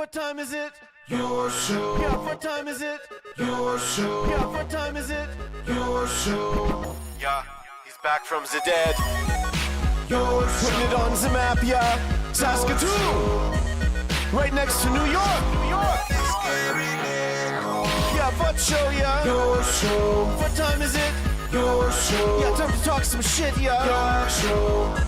What time is it? Your show. Yeah, what time is it? Your show. Yeah, what time is it? Your show. Yeah, he's back from the dead. Your show. Putting it on the map, yeah. Saskatoon. Right next to New York. New York. Yeah, what show, yeah. Your show. What time is it? Your show. Yeah, time to talk some shit, yeah. Your show.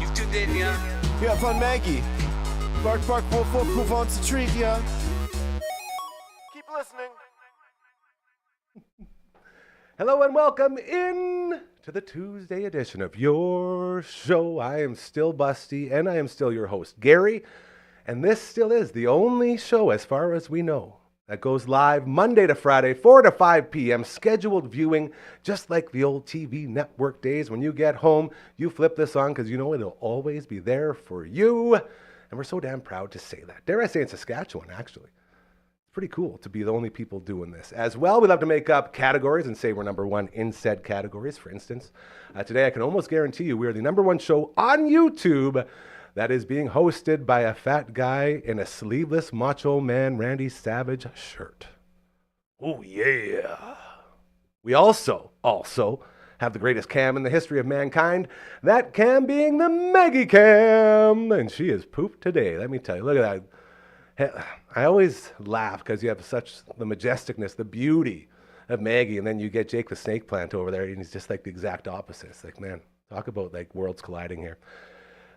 You've tuned in, yeah. Yeah, fun Maggie. Bark, bark, wolf, wolf, move on to treat, yeah. Keep listening. Hello and welcome in to the Tuesday edition of Your Show. I am still Busty and I am still your host, Gary. And this still is the only show, as far as we know, that goes live Monday to Friday, 4 to 5 p.m., scheduled viewing, just like the old TV network days. When you get home, you flip this on because you know it'll always be there for you. And we're so damn proud to say that. Dare I say in Saskatchewan, actually. It's pretty cool to be the only people doing this. As well, we love to make up categories and say we're number one in said categories. For instance, today I can almost guarantee you we are the number one show on YouTube that is being hosted by a fat guy in a sleeveless Macho Man Randy Savage shirt. Oh, yeah. We also have the greatest cam in the history of mankind. That cam being the Maggie Cam. And she is pooped today, let me tell you. Look at that. I always laugh because you have such the majesticness, the beauty of Maggie. And then you get Jake the Snake Plant over there, and he's just like the exact opposite. It's like, man, talk about like worlds colliding here.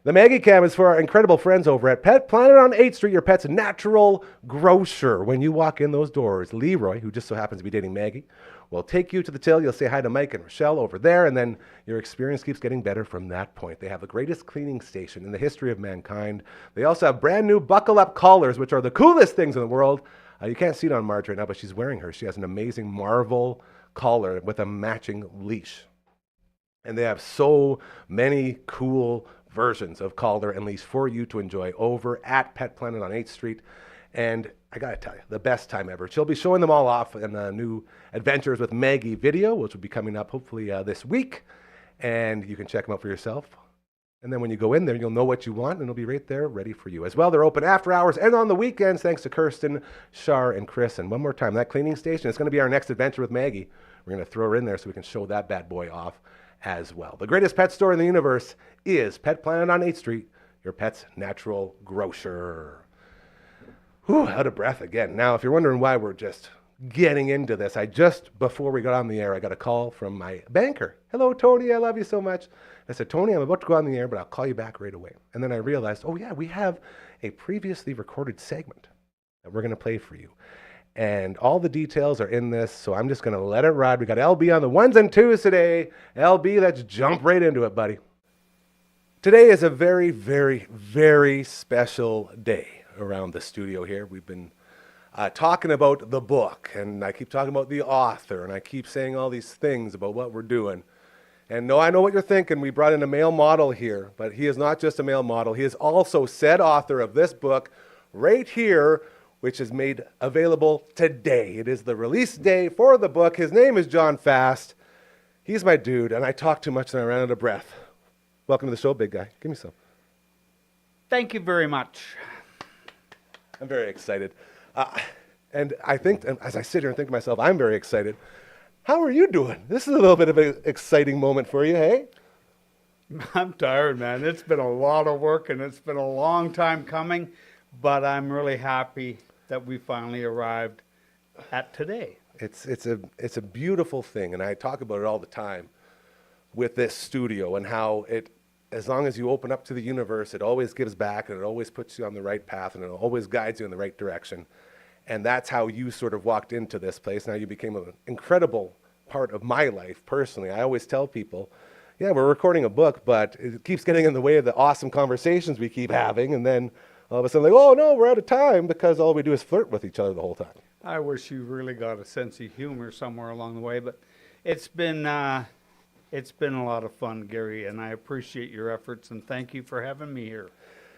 The Maggie Cam is for our incredible friends over at Pet Planet on 8th Street, your pet's natural grocer. When you walk in those doors, Leroy, who just so happens to be dating Maggie, will take you to the till. You'll say hi to Mike and Rochelle over there, and then your experience keeps getting better from that point. They have the greatest cleaning station in the history of mankind. They also have brand new buckle-up collars, which are the coolest things in the world. You can't see it on Marge right now, but she's wearing hers. She has an amazing Marvel collar with a matching leash. And they have so many cool versions of collar and leash for you to enjoy over at Pet Planet on 8th Street. And I gotta tell you, the best time ever. She'll be showing them all off in the new Adventures with Maggie video, which will be coming up hopefully this week. And you can check them out for yourself. And then when you go in there, you'll know what you want, and it'll be right there ready for you. As well, they're open after hours and on the weekends, thanks to Kirsten, Shar, and Chris. And one more time, that cleaning station is going to be our next adventure with Maggie. We're going to throw her in there so we can show that bad boy off as well. The greatest pet store in the universe is Pet Planet on 8th Street, your pet's natural grocer. Whew, out of breath again. Now, if you're wondering why we're just getting into this, before we got on the air, I got a call from my banker. Hello, Tony, I love you so much. I said, Tony, I'm about to go on the air, but I'll call you back right away. And then I realized, oh yeah, we have a previously recorded segment that we're going to play for you. And all the details are in this, so I'm just going to let it ride. We got LB on the ones and twos today. LB, let's jump right into it, buddy. Today is a very, very, very special day around the studio here. We've been talking about the book, and I keep talking about the author, and I keep saying all these things about what we're doing. And no, I know what you're thinking. We brought in a male model here, but he is not just a male model. He is also said author of this book right here, which is made available today. It is the release day for the book. His name is John Fast. He's my dude, and I talk too much and I ran out of breath. Welcome to the show, big guy. Give me some. Thank you very much. I'm very excited. And I think, as I sit here and think to myself, I'm very excited. How are you doing? This is a little bit of an exciting moment for you, hey? I'm tired, man. It's been a lot of work, and it's been a long time coming, but I'm really happy that we finally arrived at today. It's a beautiful thing, and I talk about it all the time with this studio and how it, as long as you open up to the universe, it always gives back, and it always puts you on the right path, and it always guides you in the right direction. And that's how you sort of walked into this place. Now you became an incredible part of my life personally. I always tell people, yeah, we're recording a book, but it keeps getting in the way of the awesome conversations we keep having, and then all of a sudden, like, oh no, we're out of time because all we do is flirt with each other the whole time. I wish you really got a sense of humor somewhere along the way, but it's been a lot of fun, Gary, and I appreciate your efforts, and thank you for having me here.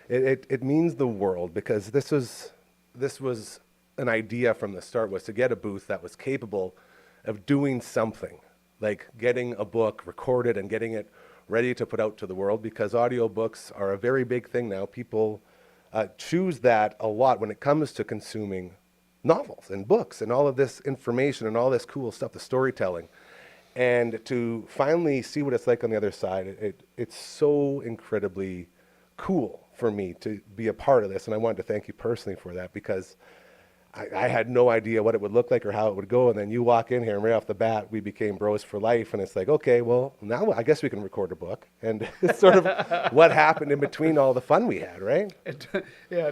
It means the world, because this was an idea from the start, was to get a booth that was capable of doing something, like getting a book recorded and getting it ready to put out to the world, because audiobooks are a very big thing now. People choose that a lot when it comes to consuming novels and books and all of this information and all this cool stuff, the storytelling. And to finally see what it's like on the other side, it's so incredibly cool for me to be a part of this. And I wanted to thank you personally for that, because I had no idea what it would look like or how it would go. And then you walk in here and right off the bat, we became bros for life. And it's like, okay, well, now I guess we can record a book. And it's sort of what happened in between all the fun we had, right? It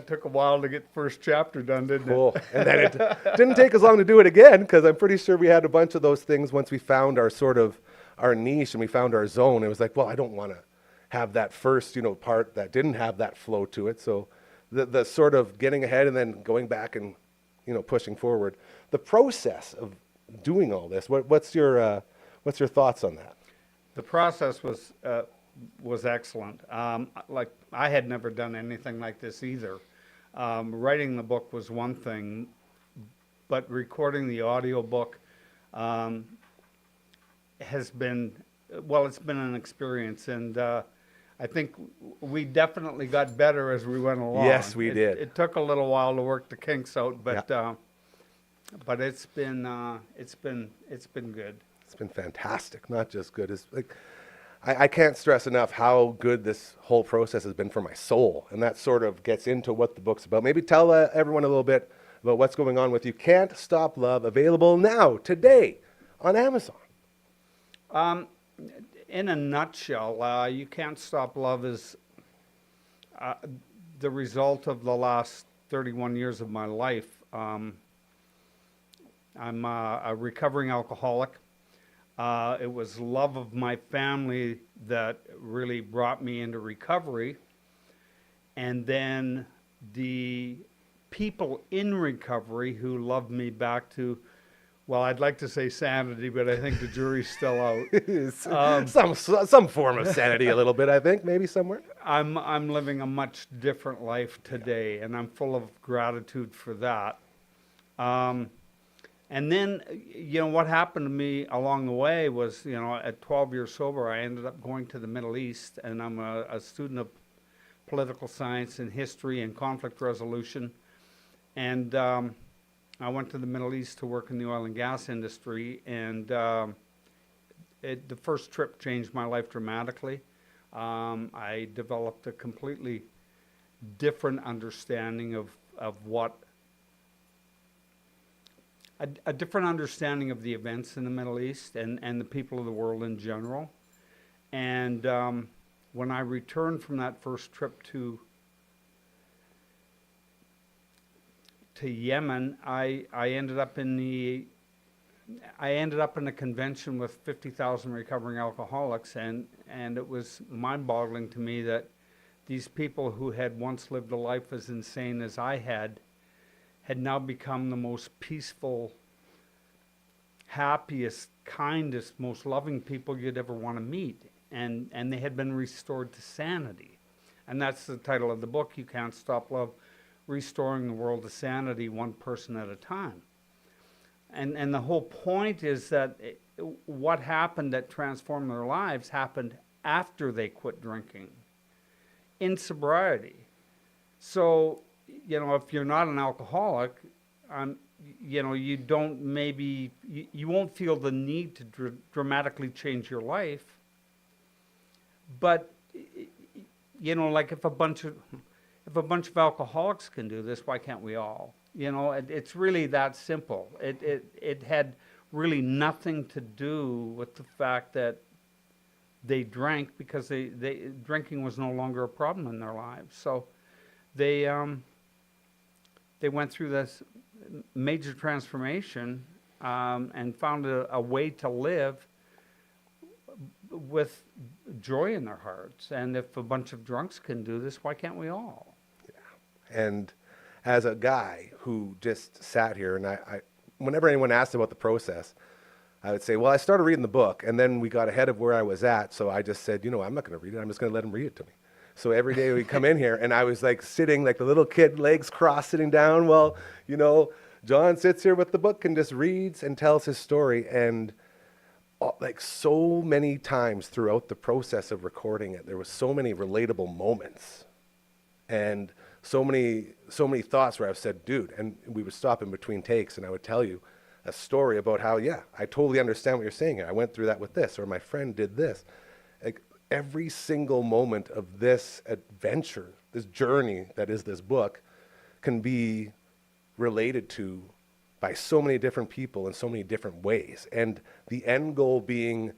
took a while to get the first chapter done, didn't Cool. And then it didn't take as long to do it again, because I'm pretty sure we had a bunch of those things once we found our niche and we found our zone. It was like, well, I don't want to have that first, part that didn't have that flow to it. So the sort of getting ahead and then going back and, pushing forward. The process of doing all this, what's your thoughts on that? The process was excellent. Like, I had never done anything like this either. Writing the book was one thing, but recording the audiobook has been, it's been an experience, and I think we definitely got better as we went along. Yes, we did. It took a little while to work the kinks out, but it's been good. It's been fantastic, not just good. It's like I can't stress enough how good this whole process has been for my soul, and that sort of gets into what the book's about. Maybe tell everyone a little bit about what's going on with You Can't Stop Love, available now, today, on Amazon. In a nutshell, You Can't Stop Love is the result of the last 31 years of my life. I'm a recovering alcoholic. It was love of my family that really brought me into recovery. And then the people in recovery who loved me back to, well, I'd like to say sanity, but I think the jury's still out. Some form of sanity, a little bit, I think, maybe somewhere. I'm living a much different life today, and I'm full of gratitude for that. And then, what happened to me along the way was, at 12 years sober, I ended up going to the Middle East, and I'm a student of political science and history and conflict resolution. And I went to the Middle East to work in the oil and gas industry, and the first trip changed my life dramatically. I developed a completely different understanding of what a different understanding of the events in the Middle East and the people of the world in general. And when I returned from that first trip to Yemen, I ended up in a convention with 50,000 recovering alcoholics, and it was mind-boggling to me that these people who had once lived a life as insane as I had now become the most peaceful, happiest, kindest, most loving people you'd ever want to meet, and they had been restored to sanity. And that's the title of the book, You Can't Stop Love, Restoring the World to Sanity, One Person at a Time. And the whole point is that what happened that transformed their lives happened after they quit drinking, in sobriety. So, if you're not an alcoholic, you don't you won't feel the need to dramatically change your life. But, like if a bunch of alcoholics can do this, why can't we all? It's really that simple. It had really nothing to do with the fact that they drank, because drinking was no longer a problem in their lives. So they went through this major transformation and found a way to live with joy in their hearts. And if a bunch of drunks can do this, why can't we all? Yeah. And as a guy who just sat here, and I whenever anyone asked about the process, I would say, well, I started reading the book, and then we got ahead of where I was at, so I just said, I'm not going to read it. I'm just going to let him read it to me. So every day we'd come in here, and I was like sitting like the little kid, legs crossed, sitting down. Well, John sits here with the book and just reads and tells his story. And like so many times throughout the process of recording it, there was so many relatable moments and so many thoughts where I've said, dude, and we would stop in between takes and I would tell you a story about how, yeah, I totally understand what you're saying here. I went through that with this, or my friend did this. Like every single moment of this adventure, this journey that is this book, can be related to by so many different people in so many different ways. And the end goal being,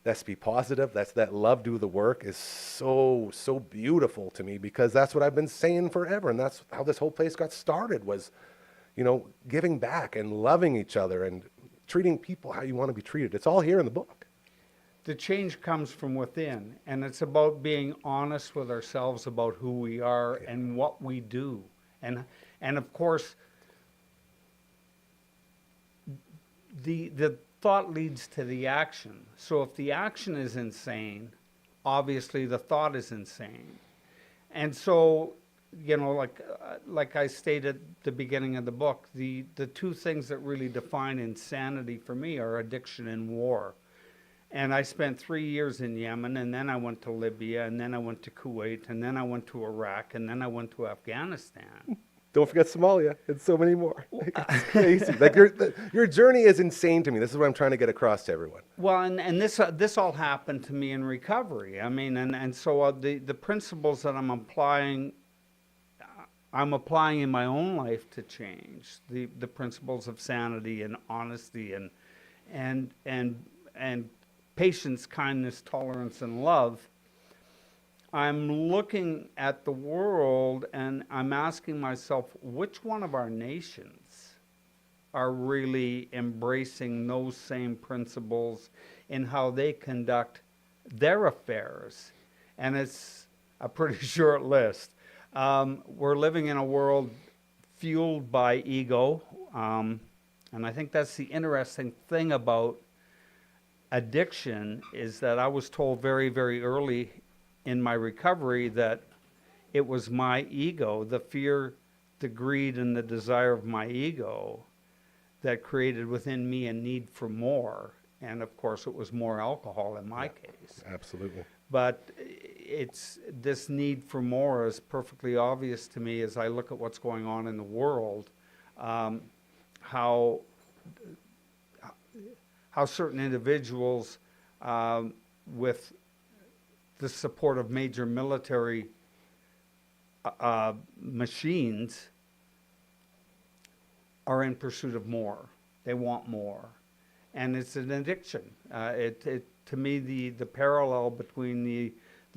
let's be positive, that's that love do the work, is so beautiful to me, because that's what I've been saying forever. And that's how this whole place got started, was, you know, giving back and loving each other and treating people how you want to be treated. It's all here in the book. The change comes from within, and it's about being honest with ourselves about who we are and what we do. And of course, the thought leads to the action. So if the action is insane, obviously the thought is insane. And so, you know, like I stated at the beginning of the book, the two things that really define insanity for me are addiction and war. And I spent 3 years in Yemen, and then I went to Libya, and then I went to Kuwait, and then I went to Iraq, and then I went to Afghanistan. Don't forget Somalia and so many more. It's crazy. Like your journey is insane to me. This is what I'm trying to get across to everyone. Well, and this all happened to me in recovery. I mean, and so the principles that I'm applying in my own life to change the principles of sanity and honesty and patience, kindness, tolerance, and love. I'm looking at the world and I'm asking myself, which one of our nations are really embracing those same principles in how they conduct their affairs? And it's a pretty short list. We're living in a world fueled by ego, and I think that's the interesting thing about addiction, is that I was told very, very early in my recovery that it was my ego, the fear, the greed, and the desire of my ego that created within me a need for more. And of course, it was more alcohol in my case. Absolutely. But it's this need for more is perfectly obvious to me as I look at what's going on in the world, how certain individuals with the support of major military machines are in pursuit of more. They want more. And it's an addiction. To me, the parallel between the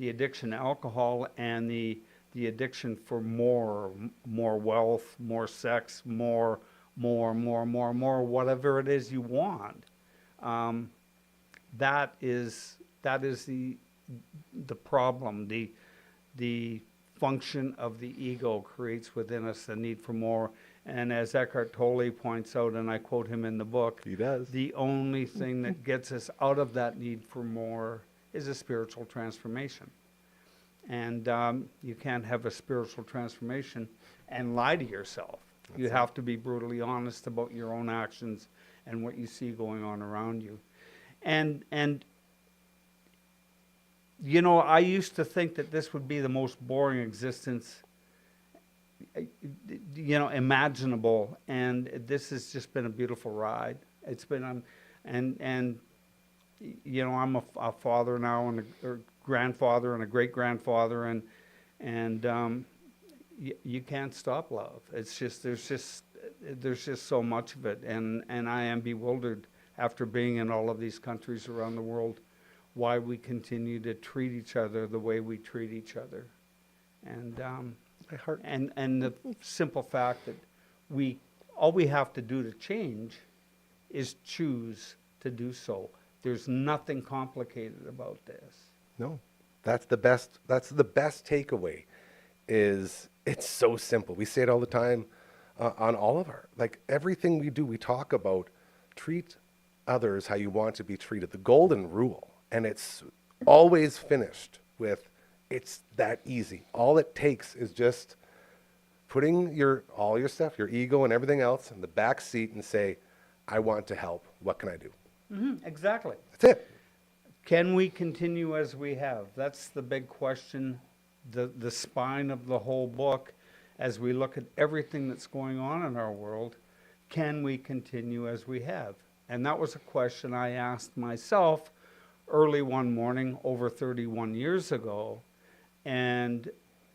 addiction to alcohol and the addiction for more wealth, more sex, more, whatever it is you want, that is the problem. The function of the ego creates within us the need for more. And as Eckhart Tolle points out, and I quote him in the book, He does. the only thing that gets us out of that need for more is a spiritual transformation. And you can't have a spiritual transformation and lie to yourself. You have to be brutally honest about your own actions and what you see going on around you. And you know, I used to think that this would be the most boring existence, you know, imaginable, and this has just been a beautiful ride. It's been, and you know, I'm a father now, and a grandfather, and a great grandfather, and you can't stop love. It's just there's just so much of it, and I am bewildered after being in all of these countries around the world, why we continue to treat each other the way we treat each other, and the simple fact that all we have to do to change is choose to do so. There's nothing complicated about this. No, that's the best takeaway, is it's so simple. We say it all the time on all of our, like everything we do, we talk about treat others how you want to be treated, the golden rule. And it's always finished with, it's that easy. All it takes is just putting all your stuff, your ego and everything else in the back seat and say, I want to help. What can I do? Exactly. That's it. Can we continue as we have? That's the big question, the spine of the whole book, as we look at everything that's going on in our world. Can we continue as we have? And that was a question I asked myself early one morning over 31 years ago. And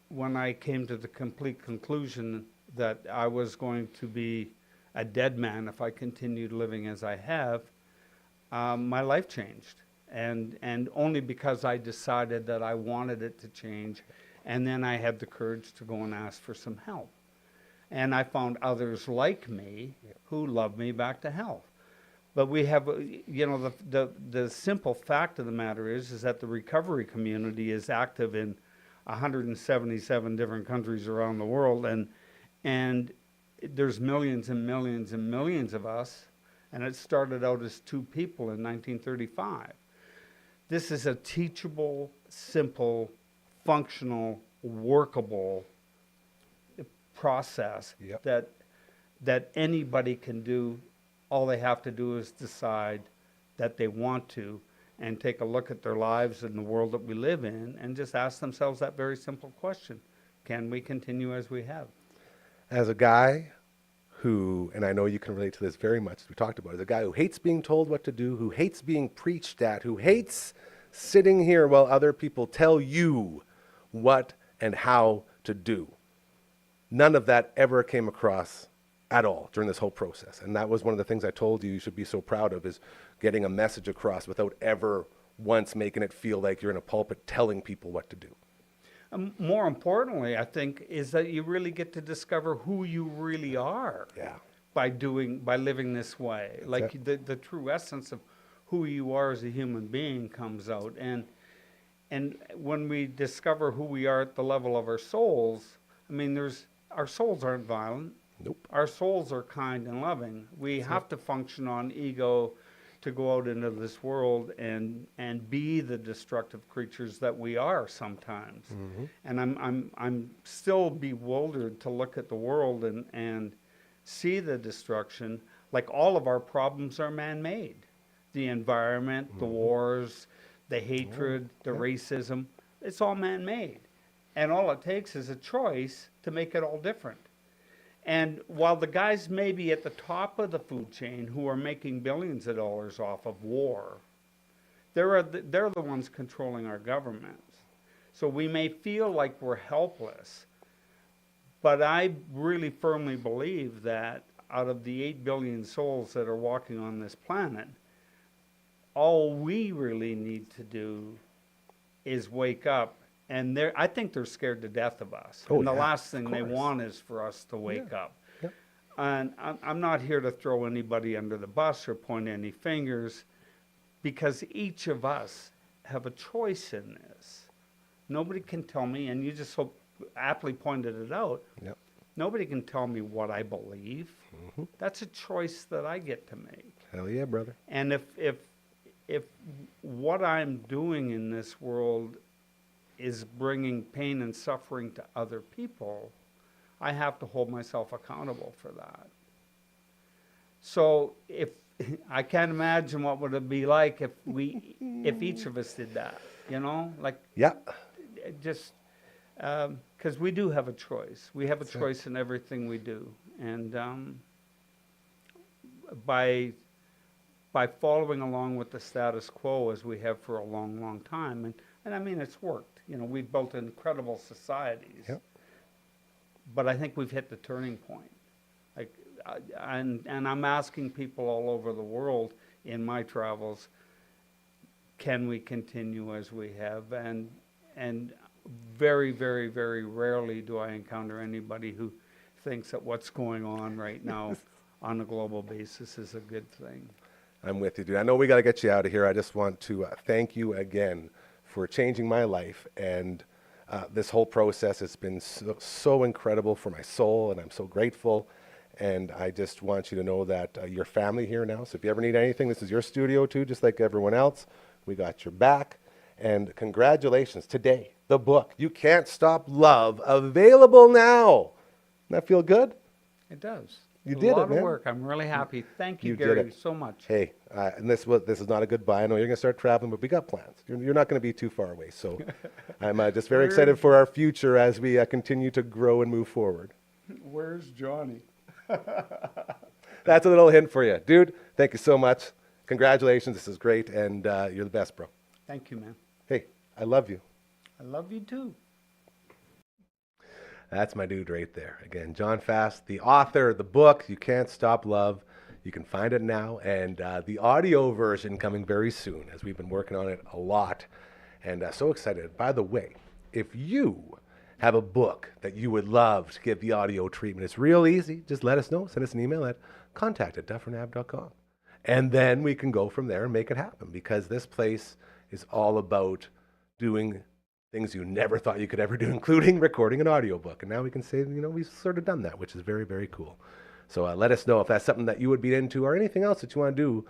when I came to the complete conclusion that I was going to be a dead man if I continued living as I have, my life changed. And only because I decided that I wanted it to change. And then I had the courage to go and ask for some help. And I found others like me who love me back to health. But we have, the simple fact of the matter is that the recovery community is active in 177 different countries around the world, and there's millions and millions and millions of us, and it started out as 2 people in 1935. This is a teachable, simple, functional, workable process that anybody can do. All they have to do is decide that they want to and take a look at their lives and the world that we live in and just ask themselves that very simple question. Can we continue as we have? As a guy who, and I know you can relate to this very much, as we talked about, as a guy who hates being told what to do, who hates being preached at, who hates sitting here while other people tell you what and how to do. None of that ever came across at all during this whole process. And that was one of the things I told you should be so proud of, is getting a message across without ever once making it feel like you're in a pulpit telling people what to do. More importantly, I think, is that you really get to discover who you really are by living this way. Like the true essence of who you are as a human being comes out. And when we discover who we are at the level of our souls, I mean, our souls aren't violent. Nope. Our souls are kind and loving. We have to function on ego to go out into this world and be the destructive creatures that we are sometimes. Mm-hmm. And I'm still bewildered to look at the world and see the destruction. Like, all of our problems are man-made. The environment, the wars, the hatred, the racism, it's all man-made. And all it takes is a choice to make it all different. And while the guys maybe at the top of the food chain who are making billions of dollars off of war, they're the ones controlling our governments. So we may feel like we're helpless, but I really firmly believe that out of the 8 billion souls that are walking on this planet, all we really need to do is wake up. And I think they're scared to death of us. And the last thing they want is for us to wake up. Yeah. And I'm not here to throw anybody under the bus or point any fingers, because each of us have a choice in this. Nobody can tell me, and you just so aptly pointed it out, nobody can tell me what I believe. Mm-hmm. That's a choice that I get to make. Hell yeah, brother. And if what I'm doing in this world is bringing pain and suffering to other people, I have to hold myself accountable for that. So if I can't imagine what would it be like if each of us did that, just because we do have a choice. We have a choice in everything we do, and by following along with the status quo as we have for a long, long time, and I mean, it's worked. We've built incredible societies, but I think we've hit the turning point. And I'm asking people all over the world in my travels, can we continue as we have? And very, very, very rarely do I encounter anybody who thinks that what's going on right now on a global basis is a good thing. I'm with you, dude. I know we got to get you out of here. I just want to thank you again for changing my life, and this whole process has been so incredible for my soul, and I'm so grateful. And I just want you to know that you're family here now. So if you ever need anything, this is your studio too, just like everyone else. We got your back. And congratulations today, the book, You Can't Stop Love, available now. Doesn't that feel good? It does. You A did lot it, of man. work. I'm really happy. Thank you, You did Gary, it. so much. Hey, and this is not a goodbye. I know you're going to start traveling, but we got plans. You're not going to be too far away. So I'm just very excited for our future as we continue to grow and move forward. Where's Johnny? That's a little hint for you. Dude, thank you so much. Congratulations. This is great, and you're the best, bro. Thank you, man. Hey, I love you. I love you too. That's my dude right there. Again, John Fast, the author of the book, You Can't Stop Love. You can find it now, and the audio version coming very soon, as we've been working on it a lot, and so excited. By the way, if you have a book that you would love to give the audio treatment, it's real easy. Just let us know. Send us an email at contact@dufferinav.com. And then we can go from there and make it happen, because this place is all about doing things you never thought you could ever do, including recording an audiobook. And now we can say, we've sort of done that, which is very, very cool. So let us know if that's something that you would be into or anything else that you want to do.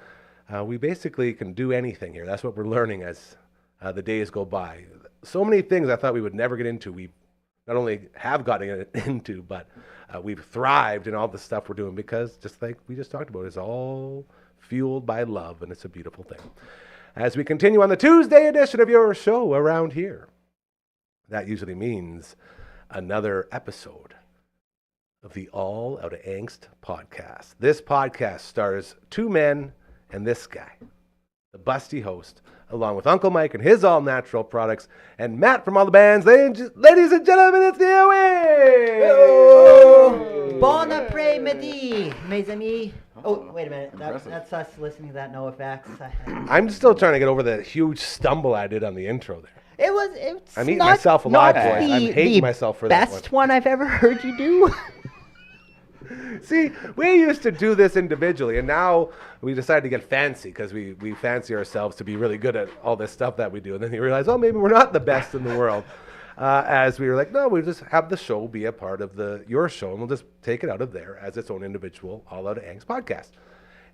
We basically can do anything here. That's what we're learning as the days go by. So many things I thought we would never get into, we not only have gotten into, but we've thrived in all the stuff we're doing, because just like we just talked about, it's all fueled by love, and it's a beautiful thing. As we continue on the Tuesday edition of your show around here, that usually means another episode of the All Out of Angst podcast. This podcast stars two men and this guy, the busty host, along with Uncle Mike and his all-natural products, and Matt from all the bands. Ladies and gentlemen, it's the Away! Bon après-midi, mes amis. Oh, wait a minute. That's us listening to that no effects. I'm still trying to get over the huge stumble I did on the intro there. It's I'm eating not, myself alive, not boys. I'm the- hating the myself for that best one I've ever heard you do. See, we used to do this individually, and now we decided to get fancy, because we fancy ourselves to be really good at all this stuff that we do. And then you realize, oh, maybe we're not the best in the world. As we were like, no, we'll just have the show be a part of your show, and we'll just take it out of there as its own individual All Out of Angst podcast.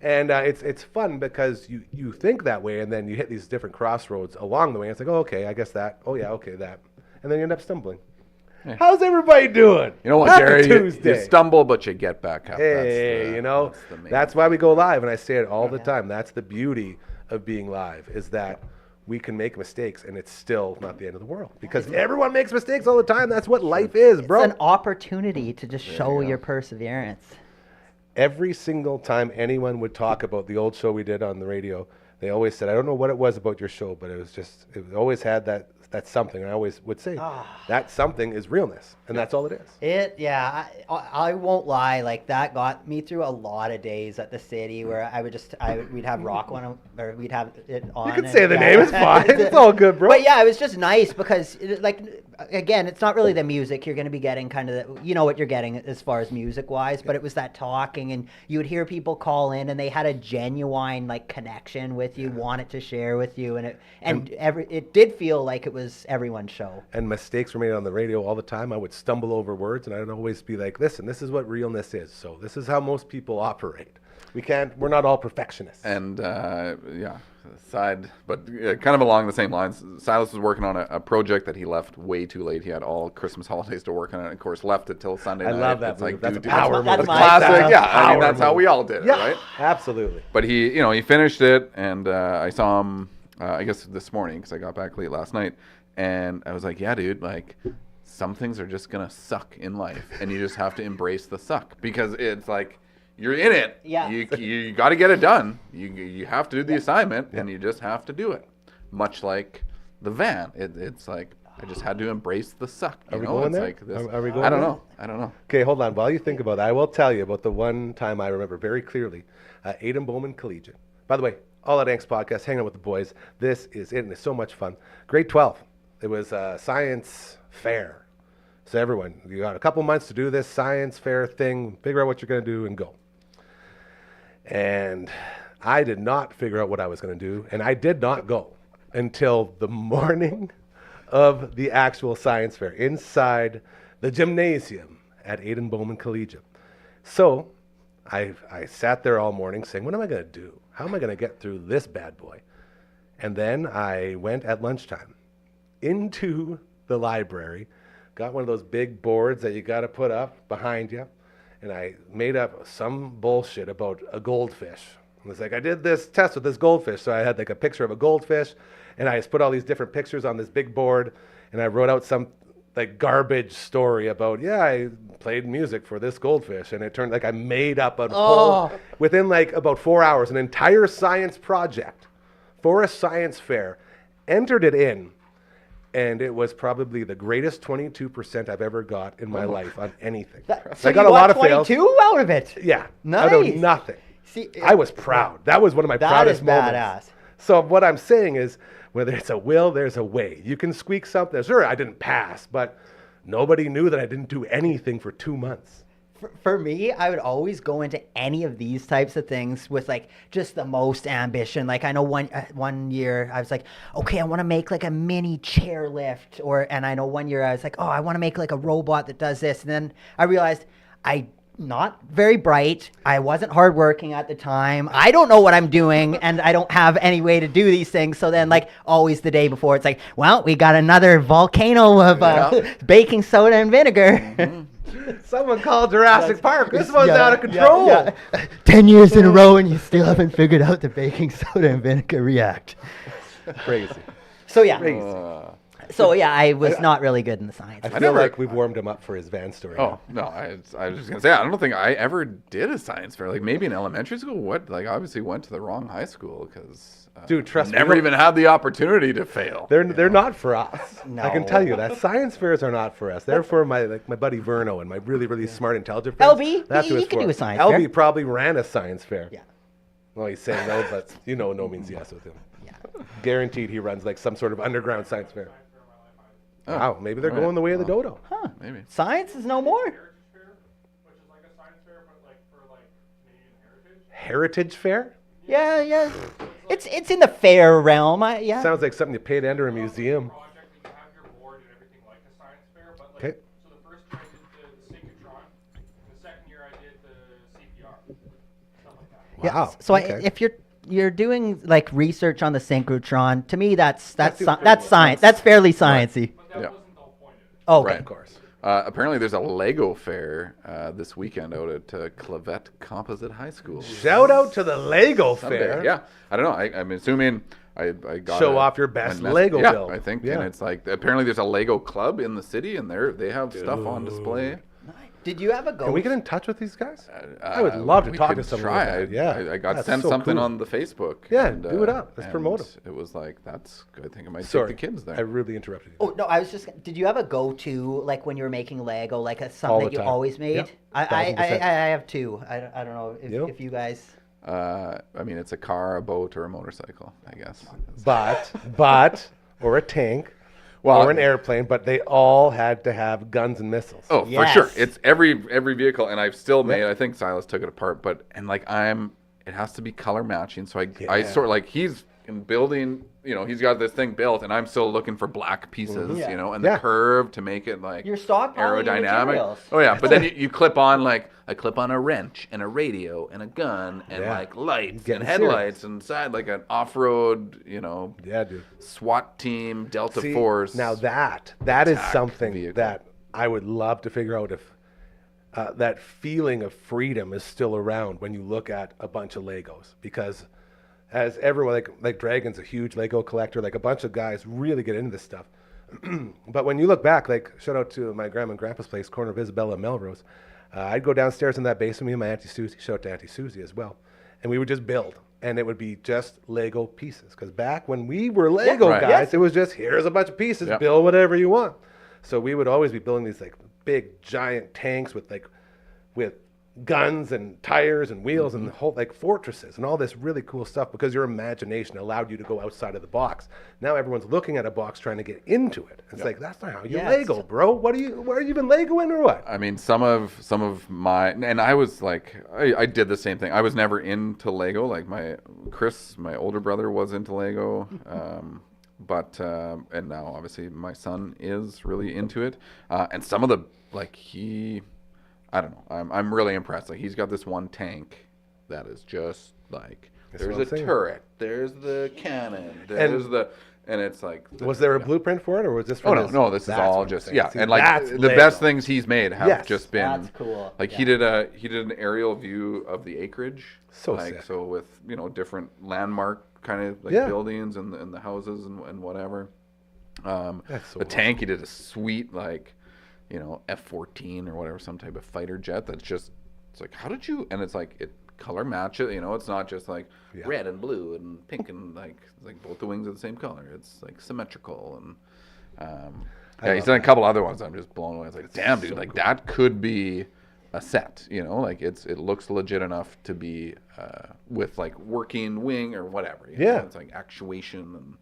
And it's fun, because you think that way, and then you hit these different crossroads along the way. And it's like, oh, okay, I guess that. Oh, yeah, okay, that. And then you end up stumbling. Yeah. How's everybody doing? You know what, Happy Gary? Tuesday. You stumble, but you get back up. Hey, that's why we go live, and I say it all the time. That's the beauty of being live, is that we can make mistakes, and it's still not the end of the world, because everyone makes mistakes all the time. That's what life is, bro. It's an opportunity to just show your perseverance. Every single time anyone would talk about the old show we did on the radio, they always said, I don't know what it was about your show, but it always had that something. I always would say, that something is realness, and that's all it is. I won't lie, like that got me through a lot of days at the city where we'd have rock on, or we'd have it on. You can say the name, it's fine. It's all good, bro. But yeah, it was just nice, because again, it's not really the music. You're going to be getting kind of what you're getting as far as music wise, but it was that talking, and you would hear people call in, and they had a genuine connection with you, wanted to share with you, and it did feel like it was everyone's show. And mistakes were made on the radio all the time. I would stumble over words, and I'd always be like, listen, this is what realness is. So this is how most people operate. We're not all perfectionists. And kind of along the same lines, Silas was working on a project that he left way too late. He had all Christmas holidays to work on it, and of course left it till Sunday night. I love that. It's like, that's a dude, power move. that's my classic. style. Yeah, I mean, that's Power how move. we all did it, right? Absolutely. But he finished it, and I saw him, I guess this morning, because I got back late last night, and I was like, yeah, dude, some things are just gonna suck in life, and you just have to embrace the suck, because it's like, you're in it. Yeah. You got to get it done. You have to do the assignment, and you just have to do it. Much like the van, it's like I just had to embrace the suck. Are we going there? Are we going I don't there? know. I don't know. Okay, hold on. While you think about that, I will tell you about the one time I remember very clearly. Aiden Bowman Collegiate. By the way, All That Angst podcast, hanging out with the boys. This is it, and it's so much fun. Grade 12. It was a science fair. So everyone, you got a couple months to do this science fair thing, figure out what you're going to do, and go. And I did not figure out what I was going to do, and I did not go until the morning of the actual science fair inside the gymnasium at Aiden Bowman Collegiate. So I sat there all morning saying, what am I going to do? How am I going to get through this bad boy? And then I went at lunchtime into the library, got one of those big boards that you got to put up behind you, and I made up some bullshit about a goldfish. And it's like, I did this test with this goldfish. So I had like a picture of a goldfish, and I just put all these different pictures on this big board, and I wrote out some like garbage story about, yeah, I played music for this goldfish, and it turned like I made up a whole, within like about 4 hours, an entire science project for a science fair, entered it in, and it was probably the greatest 22% I've ever got in my life on anything. So I got you a lot of 22 fails. out of it. Yeah, out of Nice. nothing. See, I was proud. That was one of my that proudest is moments. badass. So what I'm saying is, whether it's a will, there's a way. You can squeak something. Sure, I didn't pass, but nobody knew that I didn't do anything for 2 months. For me, I would always go into any of these types of things with like just the most ambition. Like I know one year I was like, okay, I want to make like a mini chairlift, and I know one year I was like, oh, I want to make like a robot that does this. And then I realized I not very bright. I wasn't hardworking at the time. I don't know what I'm doing, and I don't have any way to do these things. So then, like always, the day before, it's like, well, we got another volcano of baking soda and vinegar. Someone called Jurassic Park. This one's out of control. Yeah. 10 years in a row, and you still haven't figured out the baking soda and vinegar react. Crazy. So yeah. Crazy. So yeah, I was not really good in the science. I feel like we've warmed him up for his van story. Oh no, I was just gonna say I don't think I ever did a science fair. Like maybe in elementary school. What? Like obviously went to the wrong high school because Dude, trust me, never even had the opportunity to fail. They're not for us. No. I can tell you that science fairs are not for us. They're for my buddy Verno and my really smart, intelligent friends. LB, That's who he it's can for. do a science LB fair. probably ran a science fair. Yeah. Well, he's saying no, but you know no means yes with him. Yeah. Guaranteed he runs like some sort of underground science fair. Oh, Wow, maybe they're all right. going the way of the dodo. Huh. Maybe. Science is no more. Heritage Fair, which is like a science fair, but like for like Canadian heritage. Heritage fair? Yeah. It's in the fair realm. Yeah. Sounds like something you pay to enter a museum. Project that you have your board and everything like a science fair, but like Okay. so the first year I did the synchrotron, and the second year I did the CPR, stuff like that. Yeah. Wow. So okay. if you're doing like research on the synchrotron, to me that's seems pretty science. That's fairly sciencey. But that Yeah. wasn't the whole point of it. Oh, okay. Right. Of course. Apparently, there's a Lego fair this weekend out at Clavette Composite High School. Shout out to the Lego Someday. fair. Yeah, I don't know. I'm assuming I got Show off your best Lego yeah, build. I think, Yeah. and it's like apparently there's a Lego club in the city, and they have stuff on display. Did you have a go? Can we get in touch with these guys? I would love to We talk to could someone. try. Like that. Yeah, I got That's sent so something cool. on the Facebook. Yeah, and, do it up. Let's and promote 'em. It was like that's. I think I might Sorry, take the kids there. I really interrupted you. Oh no, I was just. Did you have a go-to like when you were making Lego, like All something the that you time. always made? Yep, I 1000%. have two. I don't know You? if you guys. I mean, it's a car, a boat, or a motorcycle. I guess. But, or a tank, Well, or an airplane, but they all had to have guns and missiles. Oh, for sure. Yes. It's every vehicle, and I've still made. I think Silas took it apart, but like it has to be color matching. So I Yeah. sort of like he's building. He's got this thing built, and I'm still looking for black pieces. Yeah. And Yeah. the curve to make it like You're stockpiling your aerodynamic. materials. Oh yeah, but then you clip on like I clip on a wrench and a radio and a gun and Yeah. like lights Getting and headlights and side like an off-road. Yeah, dude. SWAT team, Delta See, Force. now that is attack something vehicle. that I would love to figure out if that feeling of freedom is still around when you look at a bunch of Legos, because as everyone like Dragon's a huge Lego collector, like a bunch of guys really get into this stuff. But when you look back, like shout out to my grandma and grandpa's place, corner of Isabella and Melrose, I'd go downstairs in that basement, me and my Auntie Susie, shout out to Auntie Susie as well, and we would just build. And it would be just Lego pieces. Because back when we were Lego right. guys, Yes. it was just, here's a bunch of pieces, Yeah. build whatever you want. So we would always be building these like big giant tanks with guns and tires and wheels and the whole like fortresses and all this really cool stuff, because your imagination allowed you to go outside of the box. Now everyone's looking at a box trying to get into it. It's like, that's not how you Yeah, Lego, bro. Where are you been Legoing or what? I mean, some of my, and I was like, I did the same thing. I was never into Lego. Like my older brother was into Lego, but and now obviously my son is really into it. And some of the I don't know. I'm really impressed. Like he's got this one tank that is just like That's there's what a I'm saying. turret, there's the cannon, there's and it's like. Was there a blueprint for it, or was this? Oh from no, this is That's all what I'm just saying. yeah, See, and like that's the Lego. best things he's made have Yes. just been. That's cool. Like Yeah. he did an aerial view of the acreage. So like sick. so with different landmark kind of like Yeah. buildings and the houses and whatever. That's so the tank he did a sweet like F-14 or whatever, some type of fighter jet that's just it's like how did you, and it's like it color match it, it's not just like Yeah. red and blue and pink and like both the wings are the same color. It's like symmetrical and yeah, he's done a couple other ones. I'm just blown away. It's like, damn, dude, so like cool. that could be a set, like it looks legit enough to be with like working wing or whatever. Yeah. It's like actuation and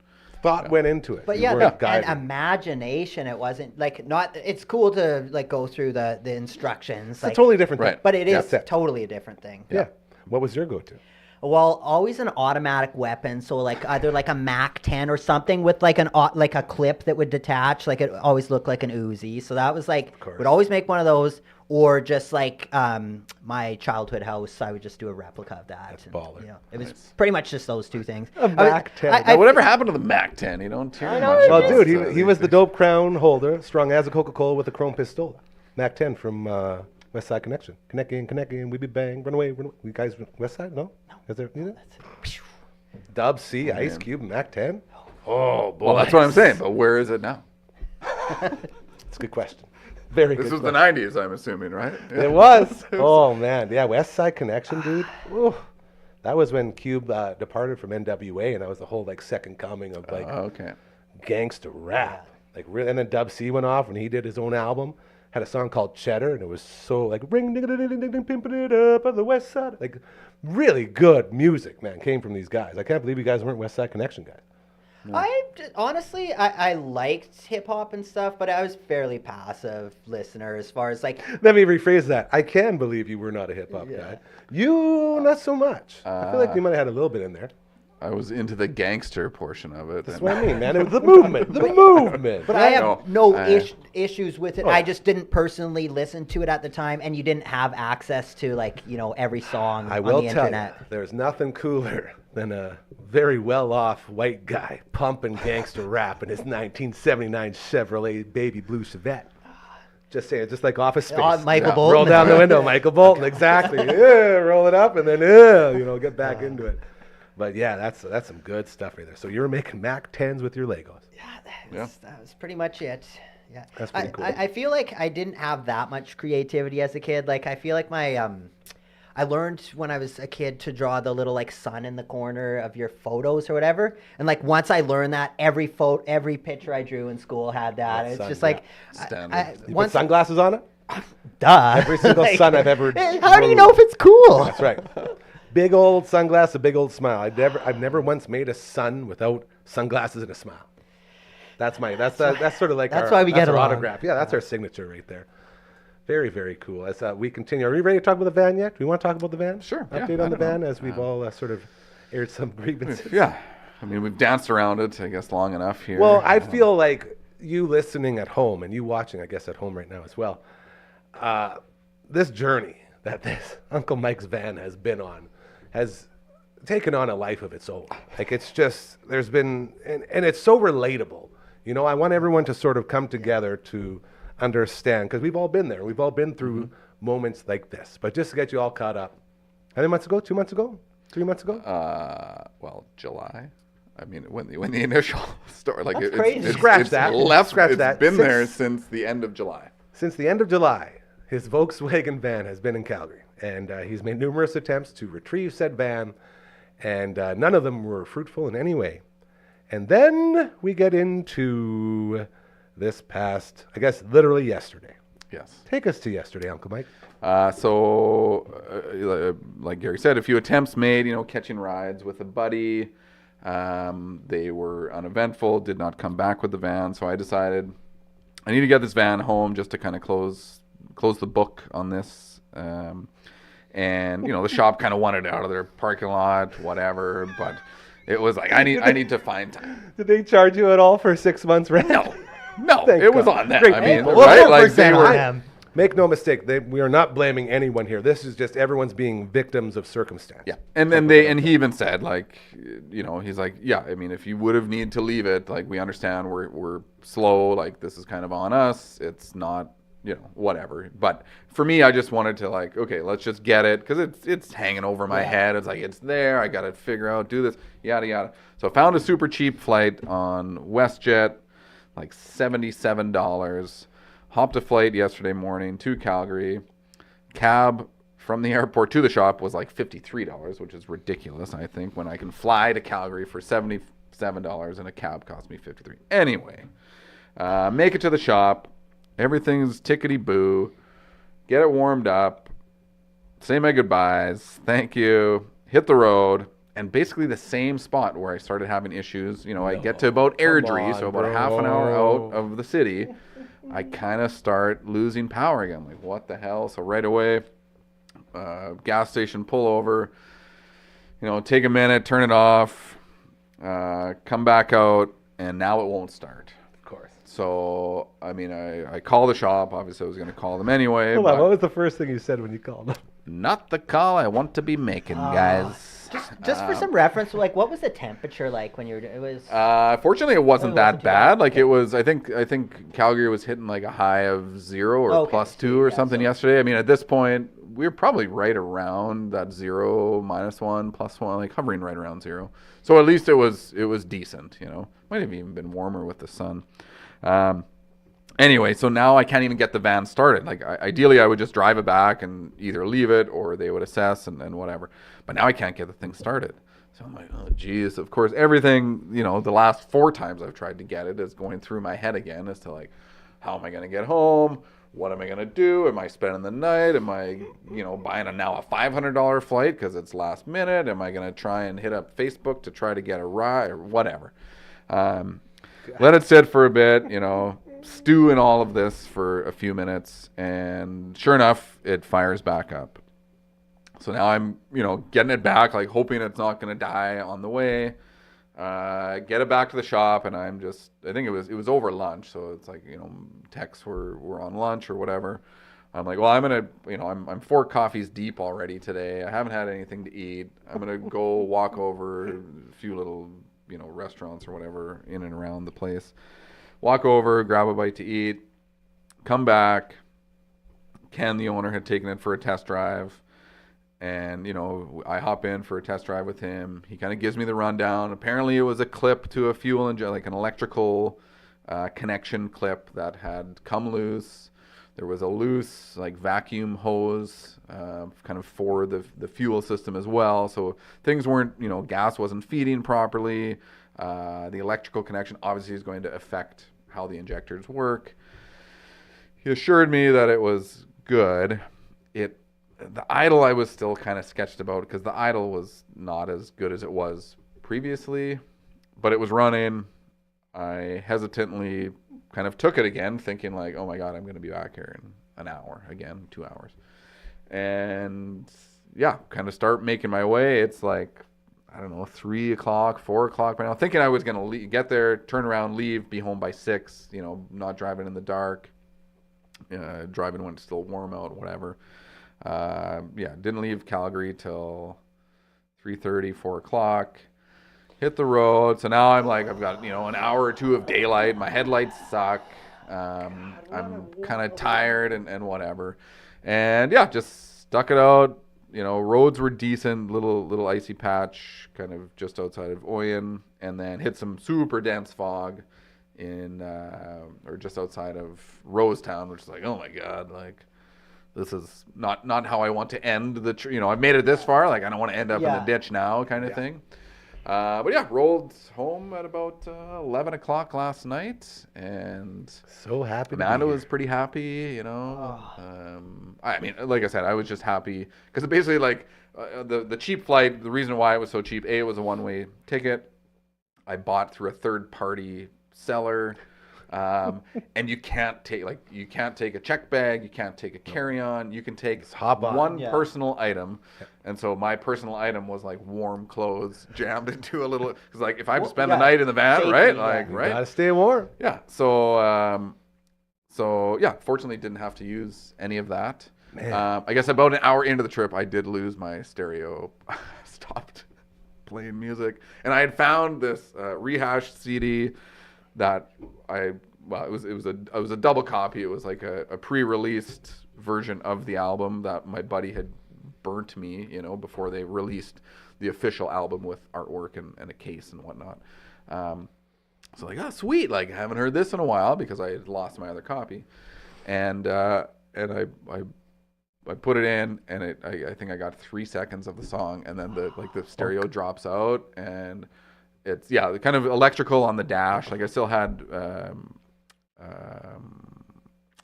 Thought went into it. But You yeah, weren't and guided. imagination. It wasn't like not. It's cool to like go through the instructions. It's like, a totally different thing. Right. But it is That's it. totally a different thing. Yeah. What was your go-to? Well, always an automatic weapon. So like either like a Mac 10 or something with like like a clip that would detach. Like it always looked like an Uzi. So that was like course. would always make one of those. Or just like my childhood house, I would just do a replica of that. That's baller. It was pretty much just those two things. A Mac 10. Now, whatever happened to the Mac 10? You don't hear I know, much. Well, about, dude, he was the these dope crown holder, strung as a Coca-Cola with a chrome pistola. Mac 10 from West Side Connection. Connecting, we be bang, run away. You guys West Side? No? Is there either? Dub C, Ice Cube, Mac 10? Oh, boy. Well, that's what I'm saying. But where is it now? That's a good question. Very This good was the question. 90s, I'm assuming, right? It was. Oh, man. Yeah, West Side Connection, dude. Ooh. That was when Cube departed from NWA, and that was the whole, like, second coming of, like, Okay. gangster rap. Like, really, and then Dub C went off when he did his own album. Had a song called Cheddar, and it was so like ring ding ding ding ding pimping it up on the West Side. Like, really good music, man, came from these guys. I can't believe you guys weren't West Side Connection guys. Honestly, I liked hip hop and stuff, but I was fairly passive listener as far as like Let me rephrase that. I can believe you were not a hip hop guy. You, not so much. I feel like you might have had a little bit in there. I was into the gangster portion of it. That's and- what I mean, man. It was the movement. The movement. But I have no I- issues with it. I just didn't personally listen to it at the time, and you didn't have access to like every song I on will the tell internet. you, there's nothing cooler than a very well-off white guy pumping gangster rap in his 1979 Chevrolet baby blue Chevette. Just saying, just like Office Space. Michael Yeah. Bolton. Roll down the window, Michael Bolton. Exactly. Yeah, roll it up and then get back into it. But yeah, that's some good stuff right there. So you were making Mac 10s with your Legos. That was pretty much it. Yeah, That's pretty cool. I feel like I didn't have that much creativity as a kid. Like I feel like my I learned when I was a kid to draw the little like sun in the corner of your photos or whatever. And like once I learned that, every picture I drew in school had that. That It's sun, just like Standard. You put sunglasses on it? duh. Every single sun I've ever How do you drew. know if it's cool? That's right. Big old sunglasses, a big old smile. I've never once made a sun without sunglasses and a smile. That's sort of like That's why we that's get our along. autograph. Yeah, that's our signature right there. Very, very cool. As we continue, are we ready to talk about the van yet? Do we want to talk about the van? Sure, yeah, Update I on the don't know. van as we've all sort of aired some grievances. Yeah. I mean, we've danced around it, I guess, long enough here. Well, I feel like you listening at home and you watching, I guess, at home right now as well. This journey that this Uncle Mike's van has been on has taken on a life of its own. Like it's just there's been and it's so relatable. I want everyone to sort of come together to understand because we've all been there. We've all been through moments like this. But just to get you all caught up, how many months ago? 2 months ago? 3 months ago? well, July. I mean, when the initial story, like That's crazy. Scratch it's that. Left, Scratch it's that. been there Since- since the end of July. Since the end of July, his Volkswagen van has been in Calgary, and he's made numerous attempts to retrieve said van, and none of them were fruitful in any way. And then we get into this past, I guess, literally yesterday. Yes. Take us to yesterday, Uncle Mike. Like Gary said, a few attempts made, catching rides with a buddy. They were uneventful, did not come back with the van. So I decided I need to get this van home just to kind of close the book on this. And, the shop kind of wanted it out of their parking lot, whatever. But it was like, I need to find time. Did they charge you at all for 6 months rent? No, Thank it was God. on them. Great I mean, people. right? Well, Like they 100% were. on them. Make no mistake, we are not blaming anyone here. This is just everyone's being victims of circumstance. Yeah, and then he even said, like, you know, he's like, yeah, I mean, if you would have needed to leave it, like, we understand we're slow, like, this is kind of on us. It's not, you know, whatever. But for me, I just wanted to, like, okay, let's just get it, because it's hanging over my head. It's like, it's there. I got to figure out, do this, yada yada. So I found a super cheap flight on WestJet, like $77. Hopped a flight yesterday morning to Calgary. Cab from the airport to the shop was like $53, which is ridiculous, I think, when I can fly to Calgary for $77 and a cab cost me $53. Anyway, make it to the shop. Everything's tickety-boo. Get it warmed up. Say my goodbyes. Thank you. Hit the road. And basically the same spot where I started having issues. You know, I get to about Airdrie, so about a half an hour out of the city. I kind of start losing power again. Like, what the hell? So right away, gas station, pull over, you know, take a minute, turn it off, come back out, and now it won't start. Of course. So, I mean, I call the shop. Obviously, I was going to call them anyway. Hold on, what was the first thing you said when you called them? Not the call I want to be making, guys. Just for some reference, like, what was the temperature like when you were? It was. Fortunately, it wasn't that too bad. bad. Like, it was. I think Calgary was hitting like a high of 0 or Okay, +2 or yeah, something so- yesterday. I mean, at this point, we were probably right around that 0, -1, +1, like hovering right around 0. So at least it was decent. You know, might have even been warmer with the sun. Anyway, so now I can't even get the van started. Like, ideally, I would just drive it back and either leave it or they would assess and whatever. But now I can't get the thing started. So I'm like, oh, geez. Of course, everything, you know, the last 4 times I've tried to get it is going through my head again as to, like, how am I going to get home? What am I going to do? Am I spending the night? Am I, you know, buying now a $500 flight because it's last minute? Am I going to try and hit up Facebook to try to get a ride or whatever? Let it sit for a bit, you know, stew in all of this for a few minutes, and sure enough, it fires back up. So now I'm, you know, getting it back, like hoping it's not going to die on the way. Get it back to the shop, and I'm just, I think it was over lunch, so it's like, you know, texts were on lunch or whatever. I'm like, well, I'm going to, you know, I'm 4 coffees deep already today. I haven't had anything to eat. I'm going to go walk over a few little, you know, restaurants or whatever in and around the place. Walk over, grab a bite to eat, come back. Ken, the owner, had taken it for a test drive. And, you know, I hop in for a test drive with him. He kind of gives me the rundown. Apparently it was a clip to a fuel injection, like an electrical connection clip that had come loose. There was a loose, like, vacuum hose kind of for the fuel system as well. So things weren't, you know, gas wasn't feeding properly. The electrical connection obviously is going to affect how the injectors work. He assured me that it was good. The idle I was still kind of sketched about because the idle was not as good as it was previously, but it was running. I hesitantly kind of took it again, thinking like, oh my God, I'm going to be back here in an hour again, 2 hours. And yeah, kind of start making my way. It's like, I don't know, 3 o'clock, 4 o'clock by now, thinking I was going to get there, turn around, leave, be home by 6, you know, not driving in the dark, driving when it's still warm out, whatever. Didn't leave Calgary till 3:30, 4 o'clock. Hit the road. So now I'm like, I've got, you know, an hour or 2 of daylight. My headlights suck. I'm kind of tired and whatever. And yeah, just stuck it out. You know, roads were decent, little icy patch, kind of just outside of Oyen, and then hit some super dense fog in or just outside of Rosetown, which is like, oh my God, like, this is not how I want to end the, you know, I've made it this far, like, I don't want to end up in the ditch now, kind of thing. But yeah, rolled home at about 11 o'clock last night, and So happy. Amanda was pretty happy, you know. I mean, like I said, I was just happy because basically, like, the cheap flight, the reason why it was so cheap, it was a one-way ticket. I bought through a third-party seller. And you can't take a check bag, you can't take a carry-on, you can take hop on. one personal item. And so my personal item was like warm clothes jammed into a little, because like if I have to spend the night in the van, Safety, right? yeah. Like, You right? gotta stay warm. Yeah. So So yeah, fortunately didn't have to use any of that. I guess about an hour into the trip, I did lose my stereo. Stopped playing music, and I had found this rehashed CD that it was a double copy. It was like a pre-released version of the album that my buddy had burnt me, before they released the official album with artwork and a case and whatnot. So like, oh sweet, like I haven't heard this in a while because I had lost my other copy, and I put it in, and I think I got 3 seconds of the song, and then the stereo drops out, and it's kind of electrical on the dash. Like I still had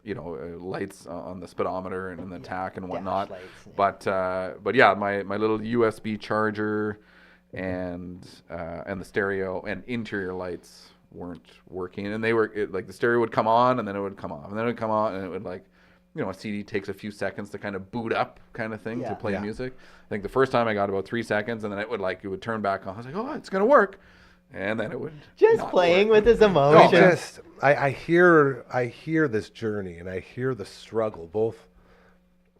lights on the speedometer and the tack and whatnot. Lights, but yeah, my little USB charger and the stereo and interior lights weren't working, and the stereo would come on and then it would come off and then it would come on, and it would a CD takes a few seconds to kind of boot up kind of thing to play music. I think the first time I got about 3 seconds, and then it would turn back on. I was like, oh, it's gonna work. And then it would just playing with his emotions. I hear this journey, and I hear the struggle both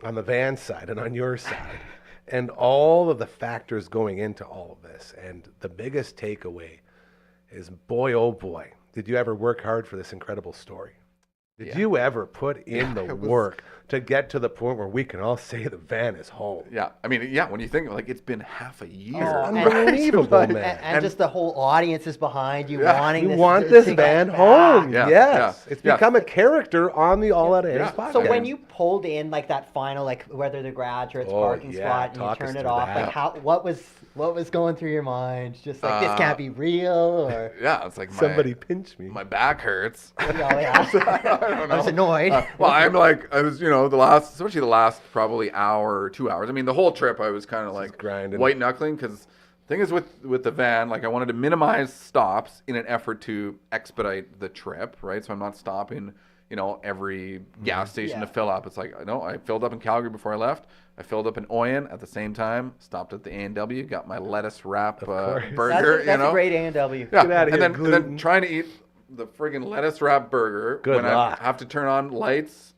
on the van side and on your side, and all of the factors going into all of this. And the biggest takeaway is, boy, oh boy, did you ever work hard for this incredible story? Did you ever put in the work to get to the point where we can all say the van is home? Yeah, I mean, when you think it's been half a year. Unbelievable, man. And just the whole audience is behind you wanting you want this van home. Yeah, yes. It's become a character on the All Out of Ace podcast. So when you pulled in that final, whether the garage or its parking spot, and you turn it off, what was going through your mind? Just this can't be real, or it's like somebody pinch me. My back hurts. I don't know. I was annoyed. Especially the last probably hour or 2 hours. I mean, the whole trip I was kind of grinding, white knuckling, because the thing is with the van, I wanted to minimize stops in an effort to expedite the trip, right? So I'm not stopping, every gas station to fill up. It's I filled up in Calgary before I left. I filled up in Oyen at the same time, stopped at the A&W, got my lettuce wrap burger. That's a great A&W. Yeah. Get out of here, and then trying to eat the friggin' lettuce wrap burger I have to turn on lights,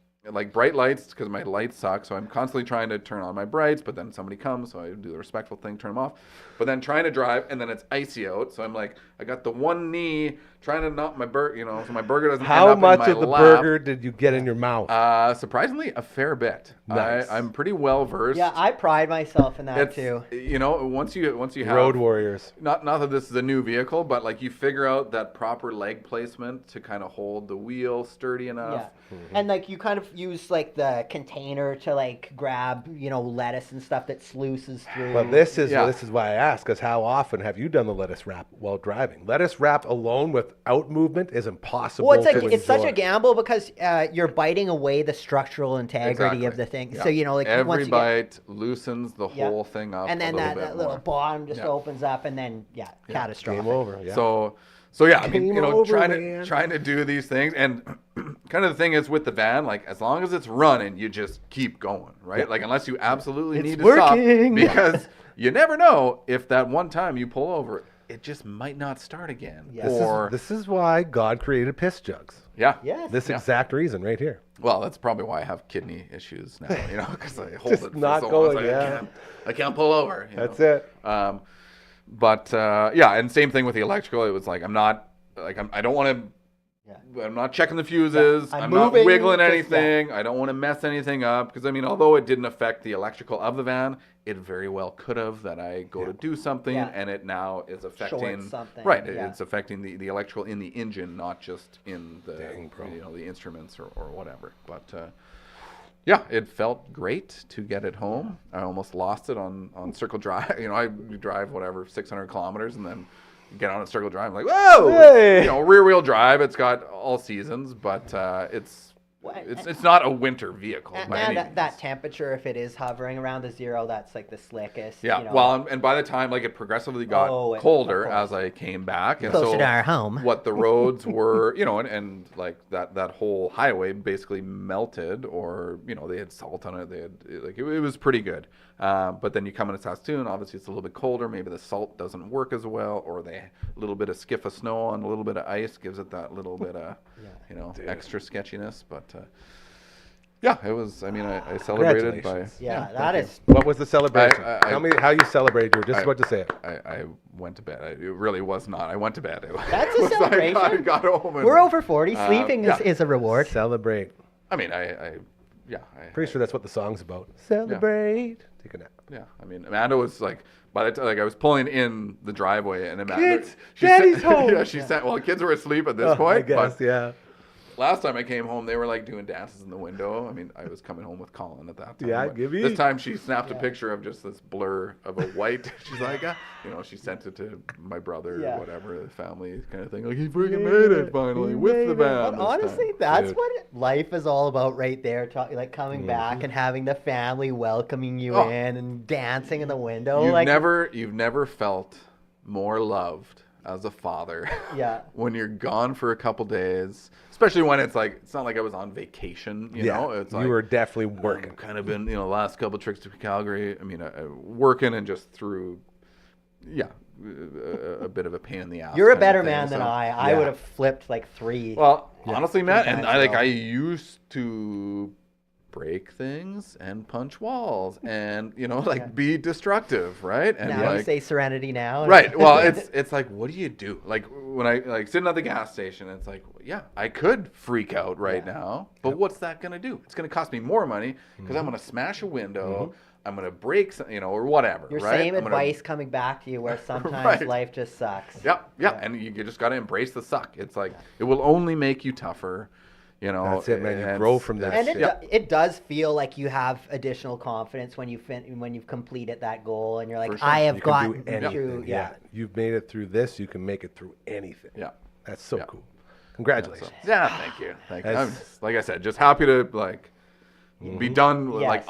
bright lights, because my lights suck. So I'm constantly trying to turn on my brights, but then somebody comes, so I do the respectful thing, turn them off. But then trying to drive, and then it's icy out, so I'm I got the one knee trying to knock my burger, so my burger doesn't end up in my lap. How much of the burger did you get in your mouth? Surprisly, a fair bit. Nice. I'm pretty well versed. Yeah, I pride myself in that too. Once you have road warriors. Not that this is a new vehicle, but you figure out that proper leg placement to kind of hold the wheel sturdy enough. Yeah. Mm-hmm. And you kind of use the container to grab lettuce and stuff that sluices through. Well, this is why I ask, because how often have you done the lettuce wrap while driving? Lettuce wrap alone without movement is impossible. Well, it's such a gamble because you're biting away the structural integrity of the thing. Yeah. So every bite loosens the whole thing up, and then that little bottom just opens up, and then catastrophic. Game over. Yeah. So yeah, I mean, trying to do these things, and kind of the thing is with the van, as long as it's running, you just keep going, right? Yeah. Unless you absolutely need to working. stop, because you never know if that one time you pull over, it just might not start again. Yeah. This is why God created piss jugs. Yeah. Yes. This exact reason right here. Well, that's probably why I have kidney issues now, because I hold it for not so going, long. I can't pull over. That's it. But and same thing with the electrical. It was I don't want to. I'm not checking the fuses. I'm not wiggling anything. I don't want to mess anything up, because although it didn't affect the electrical of the van, it very well could have. That I go to do something, and it now is affecting something. Right. It's affecting the electrical in the engine, not just in the the instruments or whatever. But it felt great to get it home. I almost lost it on Circle Drive. I drive 600 kilometers, and then get on a Circle Drive. I'm whoa! Hey! Rear wheel drive. It's got all seasons, but it's It's not a winter vehicle by any And that means. temperature, if it is hovering around the 0, that's like the slickest. Yeah, you know. well, and by the time like it progressively got colder of as I came back, and Closer so to our home. what the roads were, and like that whole highway basically melted, or they had salt on it. They had like it was pretty good. But then you come into Saskatoon, obviously it's a little bit colder. Maybe the salt doesn't work as well, or a little bit of skiff of snow and a little bit of ice gives it that little bit of extra sketchiness. But yeah, it was. I mean, I celebrated by. Congratulations. Yeah, that is. What was the celebration? I- Tell me how you celebrated. You were just about to say it. I went to bed. It really was not. I went to bed. That's a It was like I celebration. got home. And, We're over 40. Sleeping yeah. is a reward. Celebrate. I mean, Pretty sure that's what the song's about. Celebrate. Take a nap. Yeah, I mean, Amanda was like, by the time I was pulling in the driveway, and Amanda, Kids, Daddy's said, home. Yeah, she said, well, the kids were asleep at this I point. guess, But yeah. last time I came home, they were like doing dances in the window. I mean, I was coming home with Colin at that time. Yeah, but give me- This time she snapped a picture of just this blur of a white. She's like, she sent it to my brother Yeah. or whatever, the family kind of thing. Like, he freaking made it finally You with made the it. band. But this honestly, time. that's Dude. what life is all about right there. Like coming back and having the family welcoming you Oh. in and dancing in the window. You've never felt more loved as a father. Yeah. When you're gone for a couple days, especially when it's not like I was on vacation, you know. It's like you were definitely working. kind of been, last couple trips to Calgary. I mean, working and just through, a bit of a pain in the ass. You're a kind of better thing, man than so- I. I would have flipped like 3. Well, honestly, Matt, and times ago. I used to break things and punch walls and be destructive, right? And now you like, say serenity now. right. Well, it's like, what do you do? Like when I sitting at the gas station, it's like, yeah, I could freak out right now, but what's that gonna do? It's gonna cost me more money because I'm gonna smash a window, I'm gonna break, or whatever. Your right? same I'm gonna- advice coming back to you where sometimes Right. life just sucks. Yeah, and you just gotta embrace the suck. It's like it will only make you tougher. That's it, man. You and grow it's- from that And shit. it does feel like you have additional confidence when you've completed that goal and you're like, For sure. I have You can do gotten anything. through. Yeah. You've made it through this. You can make it through anything. Yeah. That's so Yeah. cool. Congratulations. Yeah, thank you. I'm That's- just, like I said, just happy to be done with, Yes.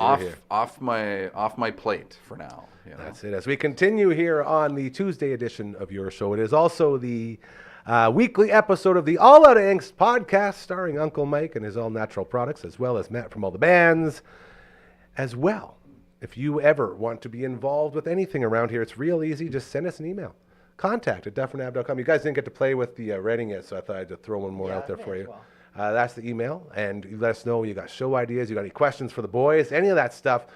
off my plate for now. That's it. As we continue here on the Tuesday edition of your show, it is also the weekly episode of the All Out Angst podcast starring Uncle Mike and his all natural products, as well as Matt from all the bands. As well, if you ever want to be involved with anything around here, it's real easy. Just send us an email. contact@dufferinav.com. You guys didn't get to play with the writing yet, so I thought I'd throw one more out there for you. That's the email, and you let us know you got show ideas, you got any questions for the boys, any of that stuff.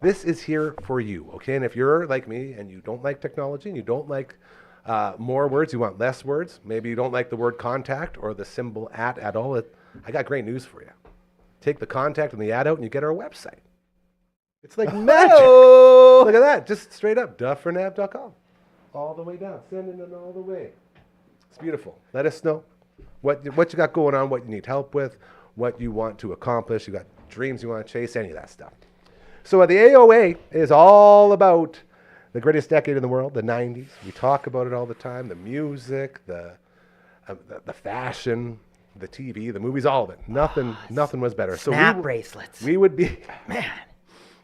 This is here for you, okay? And if you're like me and you don't like technology and you don't like more words, you want less words, maybe you don't like the word contact or the symbol at all, I got great news for you. Take the contact and the at out and you get our website. It's like magic. Look at that, just straight up, dufferinav.com. All the way down, sending it all the way. It's beautiful. Let us know what you got going on, what you need help with, what you want to accomplish. You got dreams you want to chase, any of that stuff. So the AOA is all about the greatest decade in the world, the 90s. We talk about it all the time, the music, the fashion, the TV, the movies, all of it. Nothing was better. So Snap bracelets. we would be... Man.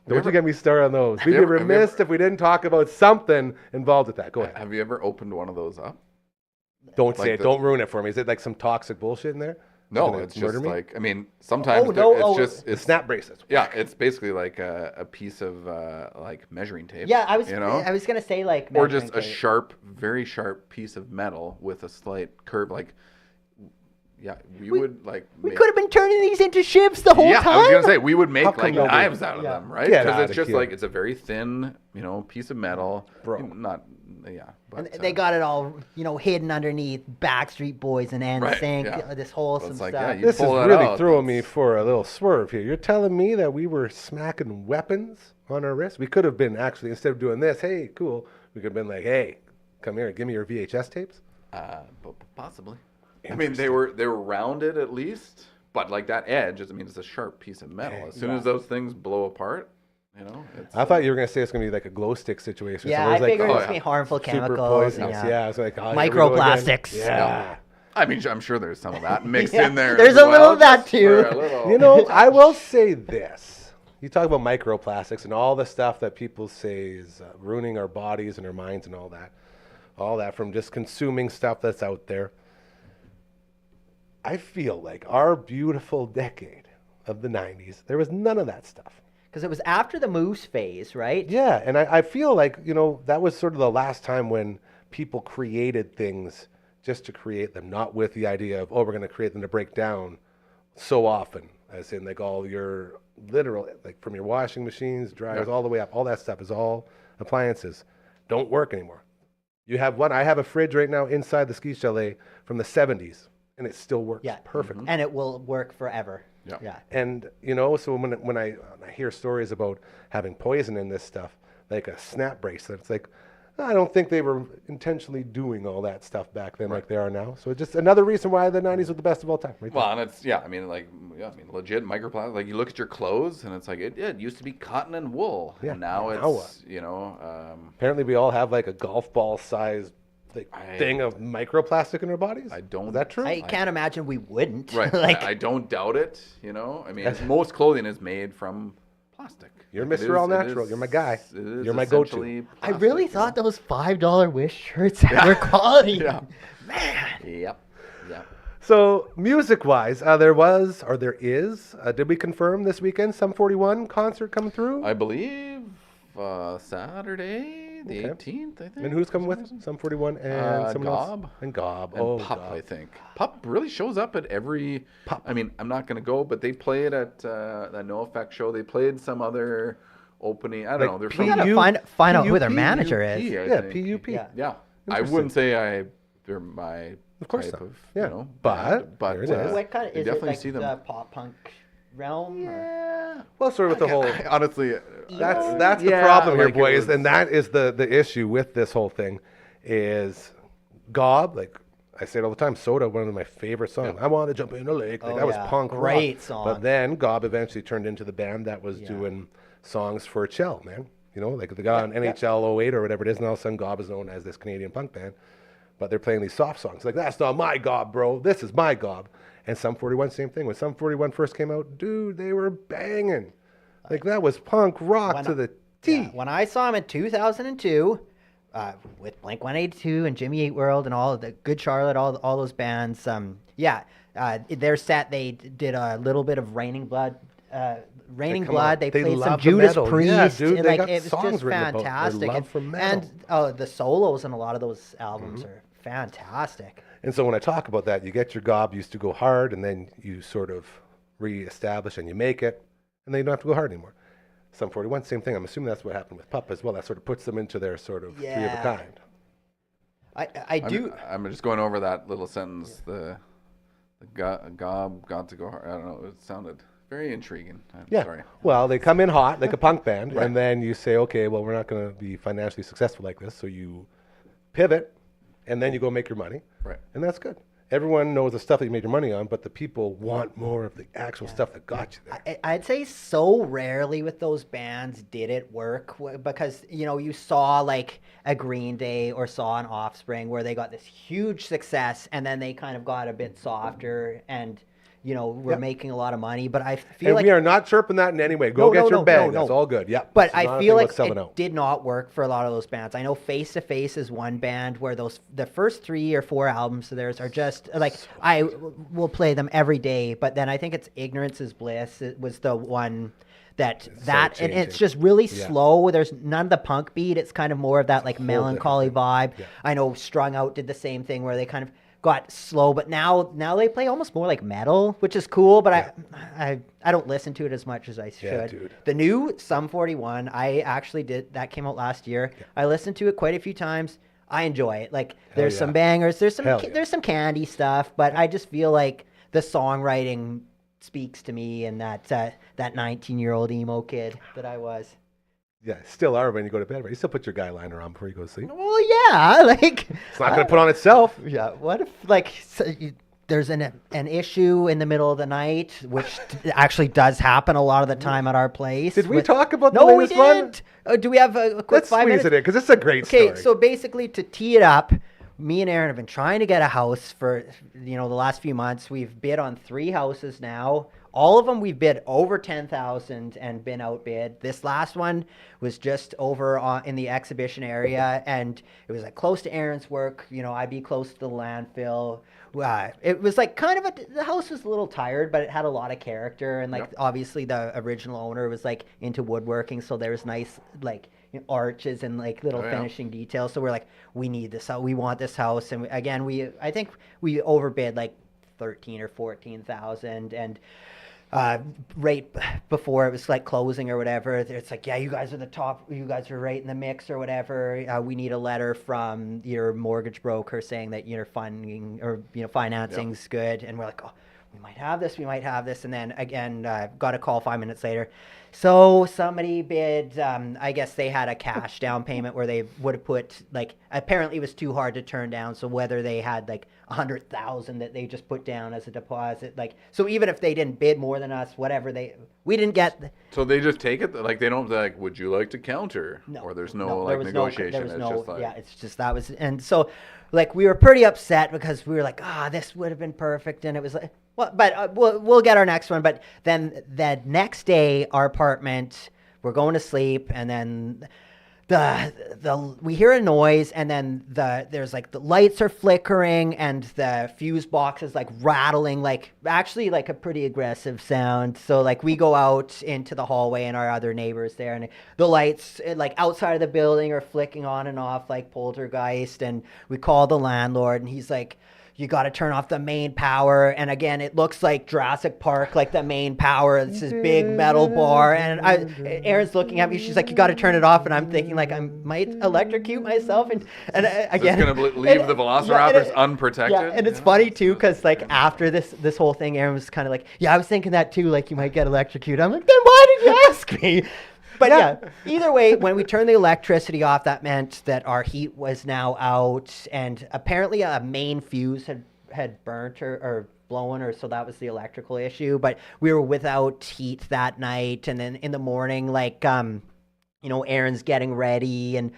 Don't you get me started on those. We'd be you ever- have you remiss if we didn't talk about something involved with that. Go ahead. Have you ever opened one of those up? Don't like say it. the- Don't ruin it for me. Is it like some toxic bullshit in there? No, Gonna it's murder just me? like, I mean, sometimes no, it's The snap bracelets. yeah, it's basically like a piece of like measuring tape. Yeah, I was gonna say like or just a measuring tape. sharp, very sharp piece of metal with a slight curve. Like, yeah, we would like. We could have been turning these into ships the whole Yeah, time. I was gonna say we would make How come like nobody- knives out of Yeah. them, right? Get Because outta it's just here. like it's a very thin, piece of metal. Bro. Not, yeah. And But, they got it all, hidden underneath Backstreet Boys and Right, NSYNC, yeah. this wholesome It's like, stuff. yeah, you This is pull that really out, throwing me that's- for a little swerve here. You're telling me that we were smacking weapons on our wrists? We could have been actually, instead of doing this, hey, cool, we could have been like, hey, come here, give me your VHS tapes. But possibly. I mean, they were rounded at least, but like that edge, it's a sharp piece of metal. As soon as those things blow apart, it's, I thought you were going to say it's going to be like a glow stick situation. Yeah, So it was I figured it was yeah. gonna be harmul super chemicals. poisonous. And, Yeah, I was like, oh, here we go again. Microplastics. Yeah. I mean, I'm sure there's some of that mixed Yeah, in there. there's as a little of that just too. for a little- You know, I will say this. You talk about microplastics and all the stuff that people say is ruining our bodies and our minds and all that from just consuming stuff that's out there. I feel like our beautiful decade of the 90s, there was none of that stuff. Because it was after the moose phase, right? Yeah, and I feel like, you know, that was sort of the last time when people created things just to create them, not with the idea of, oh, we're going to create them to break down so often, as in like all your literal, like from your washing machines, dryers, all the way up, all that stuff is all appliances. Don't work anymore. You have one, I have a fridge right now inside the ski chalet from the 70s, and it still works Yeah. perfectly. And it will work forever. Yeah. Yeah. And, you know, so when I hear stories about having poison in this stuff, like a snap bracelet, it's like, I don't think they were intentionally doing all that stuff back then like they are now. So it's just another reason why the 90s were the best of all time. Right Well, and it's legit microplastic. Like you look at your clothes, and it's like it used to be cotton and wool, Yeah. and now Now it's Apparently we all have like a golf ball sized I- thing of microplastic in our bodies. I don't. Is that true? I can't imagine we wouldn't. Right. like, I don't doubt it. You know, I mean, most clothing is made from plastic. You're Like, Mr. All Natural. You're my guy. it is You're my go-to. essentially I really plastic, thought those $5 Wish shirts were quality. Yeah. Man. Yep. Yep. So music wise, there is, did we confirm this weekend, Sum 41 concert coming through? I believe Saturday, the Okay. 18th, I think. And who's coming with us? Sum 41 and someone else? Gob. And Gob. And Oh, Pup, Gob. I think. Pup really shows up at every. Pup. I mean, I'm not going to go, but they played at the No Effect show. They played some other opening. I don't Like know. They're P- from We gotta U- find out who their PUP, manager PUP, is. I Yeah, think. PUP. Yeah. Yeah, I Interesting. wouldn't say they're my Of course type not. of Yeah, you know, but band, there it is. What kind of, you is it definitely like see them. the pop punk realm? or- Yeah. Well, sort of with the whole... Honestly, That's the yeah, problem here, like it boys, was- and that is the issue with this whole thing, is Gob, like I say it all the time, Soda, one of my favorite songs. I want to jump in the lake. Like, Oh, that was yeah. punk rock. Great song. But then Gob eventually turned into the band that was Yeah. doing songs for Chell, man. You know, like the guy on NHL 08 or whatever it is, and all of a sudden Gob is known as this Canadian punk band. But they're playing these soft songs. Like, that's not my Gob, bro. This is my Gob. And Sum 41, same thing. When Sum 41 first came out, dude, they were banging. Like, that was punk rock to the T. Yeah, when I saw him in 2002, with Blink 182 and Jimmy Eat World and all of the Good Charlotte, all those bands, their set, they did a little bit of Raining Blood. Raining come Blood. on. They They played some love the Judas metal. Priest. Yeah, dude, and, they like got it was songs just written about their fantastic. love and, for metal. and the solos in a lot of those albums are fantastic. And so when I talk about that, you get your Gob used to go hard, and then you sort of reestablish and you make it, and then you don't have to go hard anymore. Sum 41, same thing. I'm assuming that's what happened with Pup as well. That sort of puts them into their sort of three of a Yeah. kind. I do. I'm just going over that little sentence. The Gob got to go hard. I don't know. It sounded very intriguing. I'm Yeah. sorry. Well, they come in hot like a punk band, Right. and then you say, okay, well, we're not going to be financially successful like this, so you pivot, and then you go make your money, Right. and that's good. Everyone knows the stuff that you made your money on, but the people want more of the actual stuff that got you there. I'd say so rarely with those bands did it work because, you saw like a Green Day or saw an Offspring where they got this huge success and then they kind of got a bit softer and, were Yep. making a lot of money. But I feel And like we are not chirping that in any way. Go No, get no, your no, bag. no, That's no. all good. Yep. But This is not I a feel thing like about selling it out. did not work for a lot of those bands. I know Face to Face is one band where the first 3 or 4 albums of theirs are just like I will play them every day. But then I think it's Ignorance is Bliss. It was the one and it's changing. just really Yeah. slow. There's none of the punk beat. It's kind of more of that like whole melancholy vibe. Yeah. I know Strung Out did the same thing where they kind of got slow, but now they play almost more like metal, which is cool. But I don't listen to it as much as I should. Yeah, dude. The new Sum 41, I actually did. That came out last year. I listened to it quite a few times. I enjoy it. Like there's yeah. some bangers. There's some Hell yeah. there's some candy stuff, but I just feel like the songwriting speaks to me and that 19-year-old emo kid that I was. Yeah, still are when you go to bed, right? You still put your guy liner on before you go to sleep. Well, yeah, like It's not going to put on itself. yeah. What if like there's an issue in the middle of the night, which actually does happen a lot of the time at our place. Did we with- talk about the No, we latest one? didn't. Do we have a quick Let's 5 squeeze minutes? it in because it's a great Okay, story. so basically to tee it up, me and Aaron have been trying to get a house for, the last few months. We've bid on 3 houses now. All of them we've bid over 10,000 and been outbid. This last one was just over in the exhibition area, and it was like close to Aaron's work. I'd be close to the landfill. It was like kind of the house was a little tired, but it had a lot of character, and like obviously the original owner was like into woodworking, so there was nice like arches and like little finishing details. So we're like, we need this house. We want this house, and I think we overbid like 13 or 14,000, and right before it was like closing or whatever, it's like, yeah, you guys are the top, you guys are right in the mix or whatever. We need a letter from your mortgage broker saying that your funding or financing's good. And we're like, oh, we might have this. And then again, got a call 5 minutes later. So somebody bid, I guess they had a cash down payment where they would have put like, apparently it was too hard to turn down. So whether they had like 100,000 that they just put down as a deposit, like, so even if they didn't bid more than us, whatever we didn't get. So they just take it, like they don't like, would you like to counter? No. Or there's no like negotiation. Just like, yeah, it's just that was, and so like we were pretty upset because we were like, this would have been perfect, and it was like, well, but we'll get our next one. But then the next day, our apartment, we're going to sleep, and then we hear a noise, and then there's like the lights are flickering, and the fuse box is like rattling, like actually like a pretty aggressive sound. So like we go out into the hallway, and our other neighbors there, and the lights like outside of the building are flicking on and off like poltergeist, and we call the landlord, and he's like, you got to turn off the main power. And again, it looks like Jurassic Park, like the main power. It's this big metal bar. And Erin's looking at me. She's like, you got to turn it off. And I'm thinking like I might electrocute myself. And again, it's going to leave the velociraptors unprotected. Yeah, and it's funny too, because like after this whole thing, Erin was kind of like, yeah, I was thinking that too. Like you might get electrocuted. I'm like, then why did you ask me? But yeah, either way, when we turned the electricity off, that meant that our heat was now out, and apparently a main fuse had burnt or blown, or so that was the electrical issue. But we were without heat that night, and then in the morning, like Aaron's getting ready, and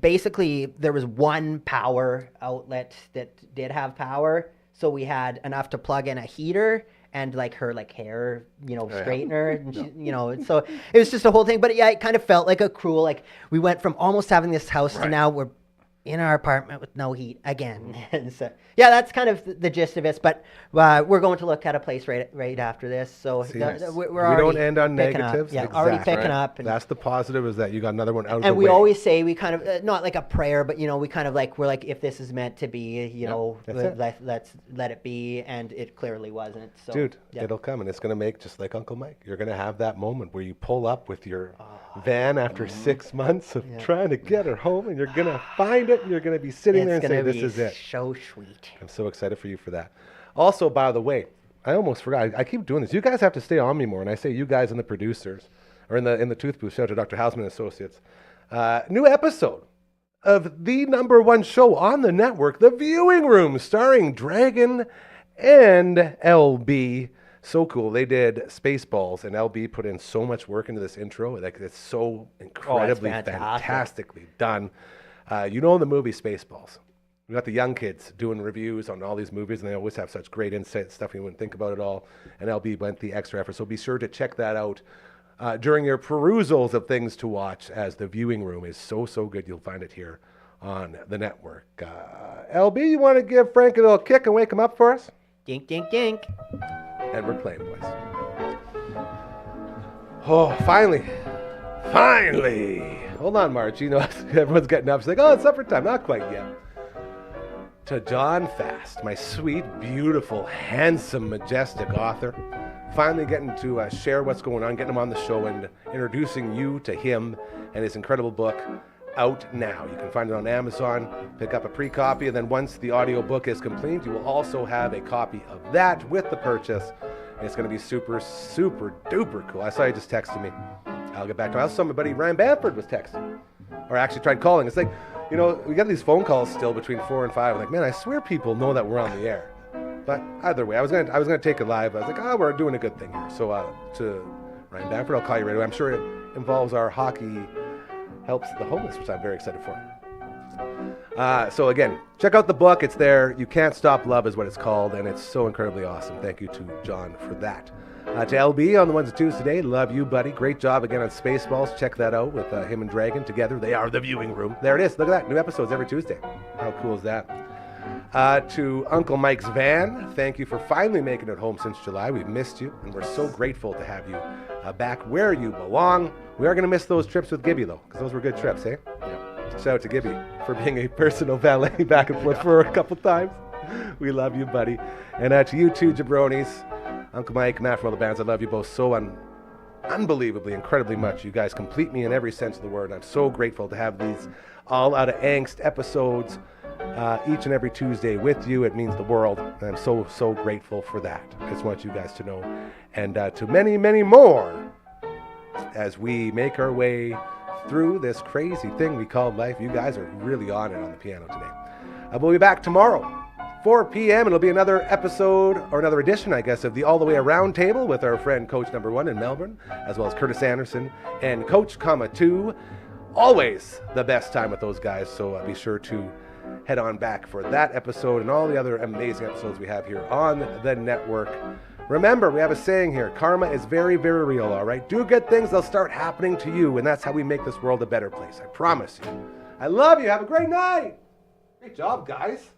basically there was one power outlet that did have power, so we had enough to plug in a heater and like her like hair, straightener, and she, so it was just a whole thing. But yeah, it kind of felt like a cruel, like we went from almost having this house to now we're in our apartment with no heat again. And so yeah, that's kind of the gist of it. But we're going to look at a place right after this. So we don't end on negatives. Yeah, already picking up. And that's the positive, is that you got another one out of the way. And we always say, we kind of not like a prayer, but we kind of like, we're like, if this is meant to be, let's let it be. And it clearly wasn't. So dude, it'll come, and it's gonna make just like Uncle Mike. You're gonna have that moment where you pull up with your van after 6 months of trying to get her home, and you're gonna find it, and you're gonna be sitting there and say, "This is it." So sweet. I'm so excited for you for that. Also, by the way, I almost forgot. I keep doing this. You guys have to stay on me more, and I say you guys and the producers, or in the tooth booth. Shout out to Dr. Hausman and Associates. New episode of the #1 show on the network, The Viewing Room, starring Dragon and LB. So cool. They did Spaceballs, and LB put in so much work into this intro. Like, it's so incredibly fantastically done. You know the movie Spaceballs. We got the young kids doing reviews on all these movies, and they always have such great insight, stuff you wouldn't think about at all. And LB went the extra effort, so be sure to check that out during your perusals of things to watch, as The Viewing Room is so good. You'll find it here on the network. LB, you want to give Frank a little kick and wake him up for us? Dink, dink, dink. And we're playing, boys. Oh, finally. Hold on, Marge. Everyone's getting up. She's like, oh, it's supper time. Not quite yet. To John Fast, my sweet, beautiful, handsome, majestic author. Finally getting to share what's going on, getting him on the show, and introducing you to him and his incredible book, out now. You can find it on Amazon. Pick up a pre-copy, and then once the audiobook is complete, you will also have a copy of that with the purchase. And it's going to be super, super duper cool. I saw you just texted me. I'll get back to it. I saw my buddy Ryan Bamford was texting, or actually tried calling. It's like, we get these phone calls still between 4 and 5. I'm like, man, I swear people know that we're on the air. But either way, I was gonna take it live. I was like, we're doing a good thing here. So to Ryan Bamford, I'll call you right away. I'm sure it involves our hockey helps the homeless, which I'm very excited for. So again, check out the book. It's there. You Can't Stop Love is what it's called, and it's so incredibly awesome. Thank you to John for that. To LB on the ones and twos today, love you, buddy. Great job again on Spaceballs. Check that out with him and Dragon together. They are the viewing room. There it is. Look at that. New episodes every Tuesday. How cool is that? To Uncle Mike's van, thank you for finally making it home since July. We've missed you, and we're so grateful to have you back where you belong. We are going to miss those trips with Gibby, though, because those were good trips, eh? Yeah. Shout out to Gibby for being a personal valet back and forth for a couple times. We love you, buddy. And to you two jabronis, Uncle Mike, Matt from all the bands, I love you both so unbelievably, incredibly much. You guys complete me in every sense of the word. I'm so grateful to have these all out of angst episodes each and every Tuesday with you. It means the world. And I'm so, so grateful for that. I just want you guys to know. And to many, many more as we make our way through this crazy thing we call life. You guys are really on it on the piano today. We'll be back tomorrow, 4 p.m. It'll be another episode, or another edition, I guess, of the All the Way Around Table with our friend Coach Number 1 in Melbourne, as well as Curtis Anderson and Coach, 2. Always the best time with those guys, so be sure to head on back for that episode and all the other amazing episodes we have here on the network. Remember, we have a saying here, karma is very, very real, all right? Do good things, they'll start happening to you, and that's how we make this world a better place. I promise you. I love you. Have a great night. Great job, guys.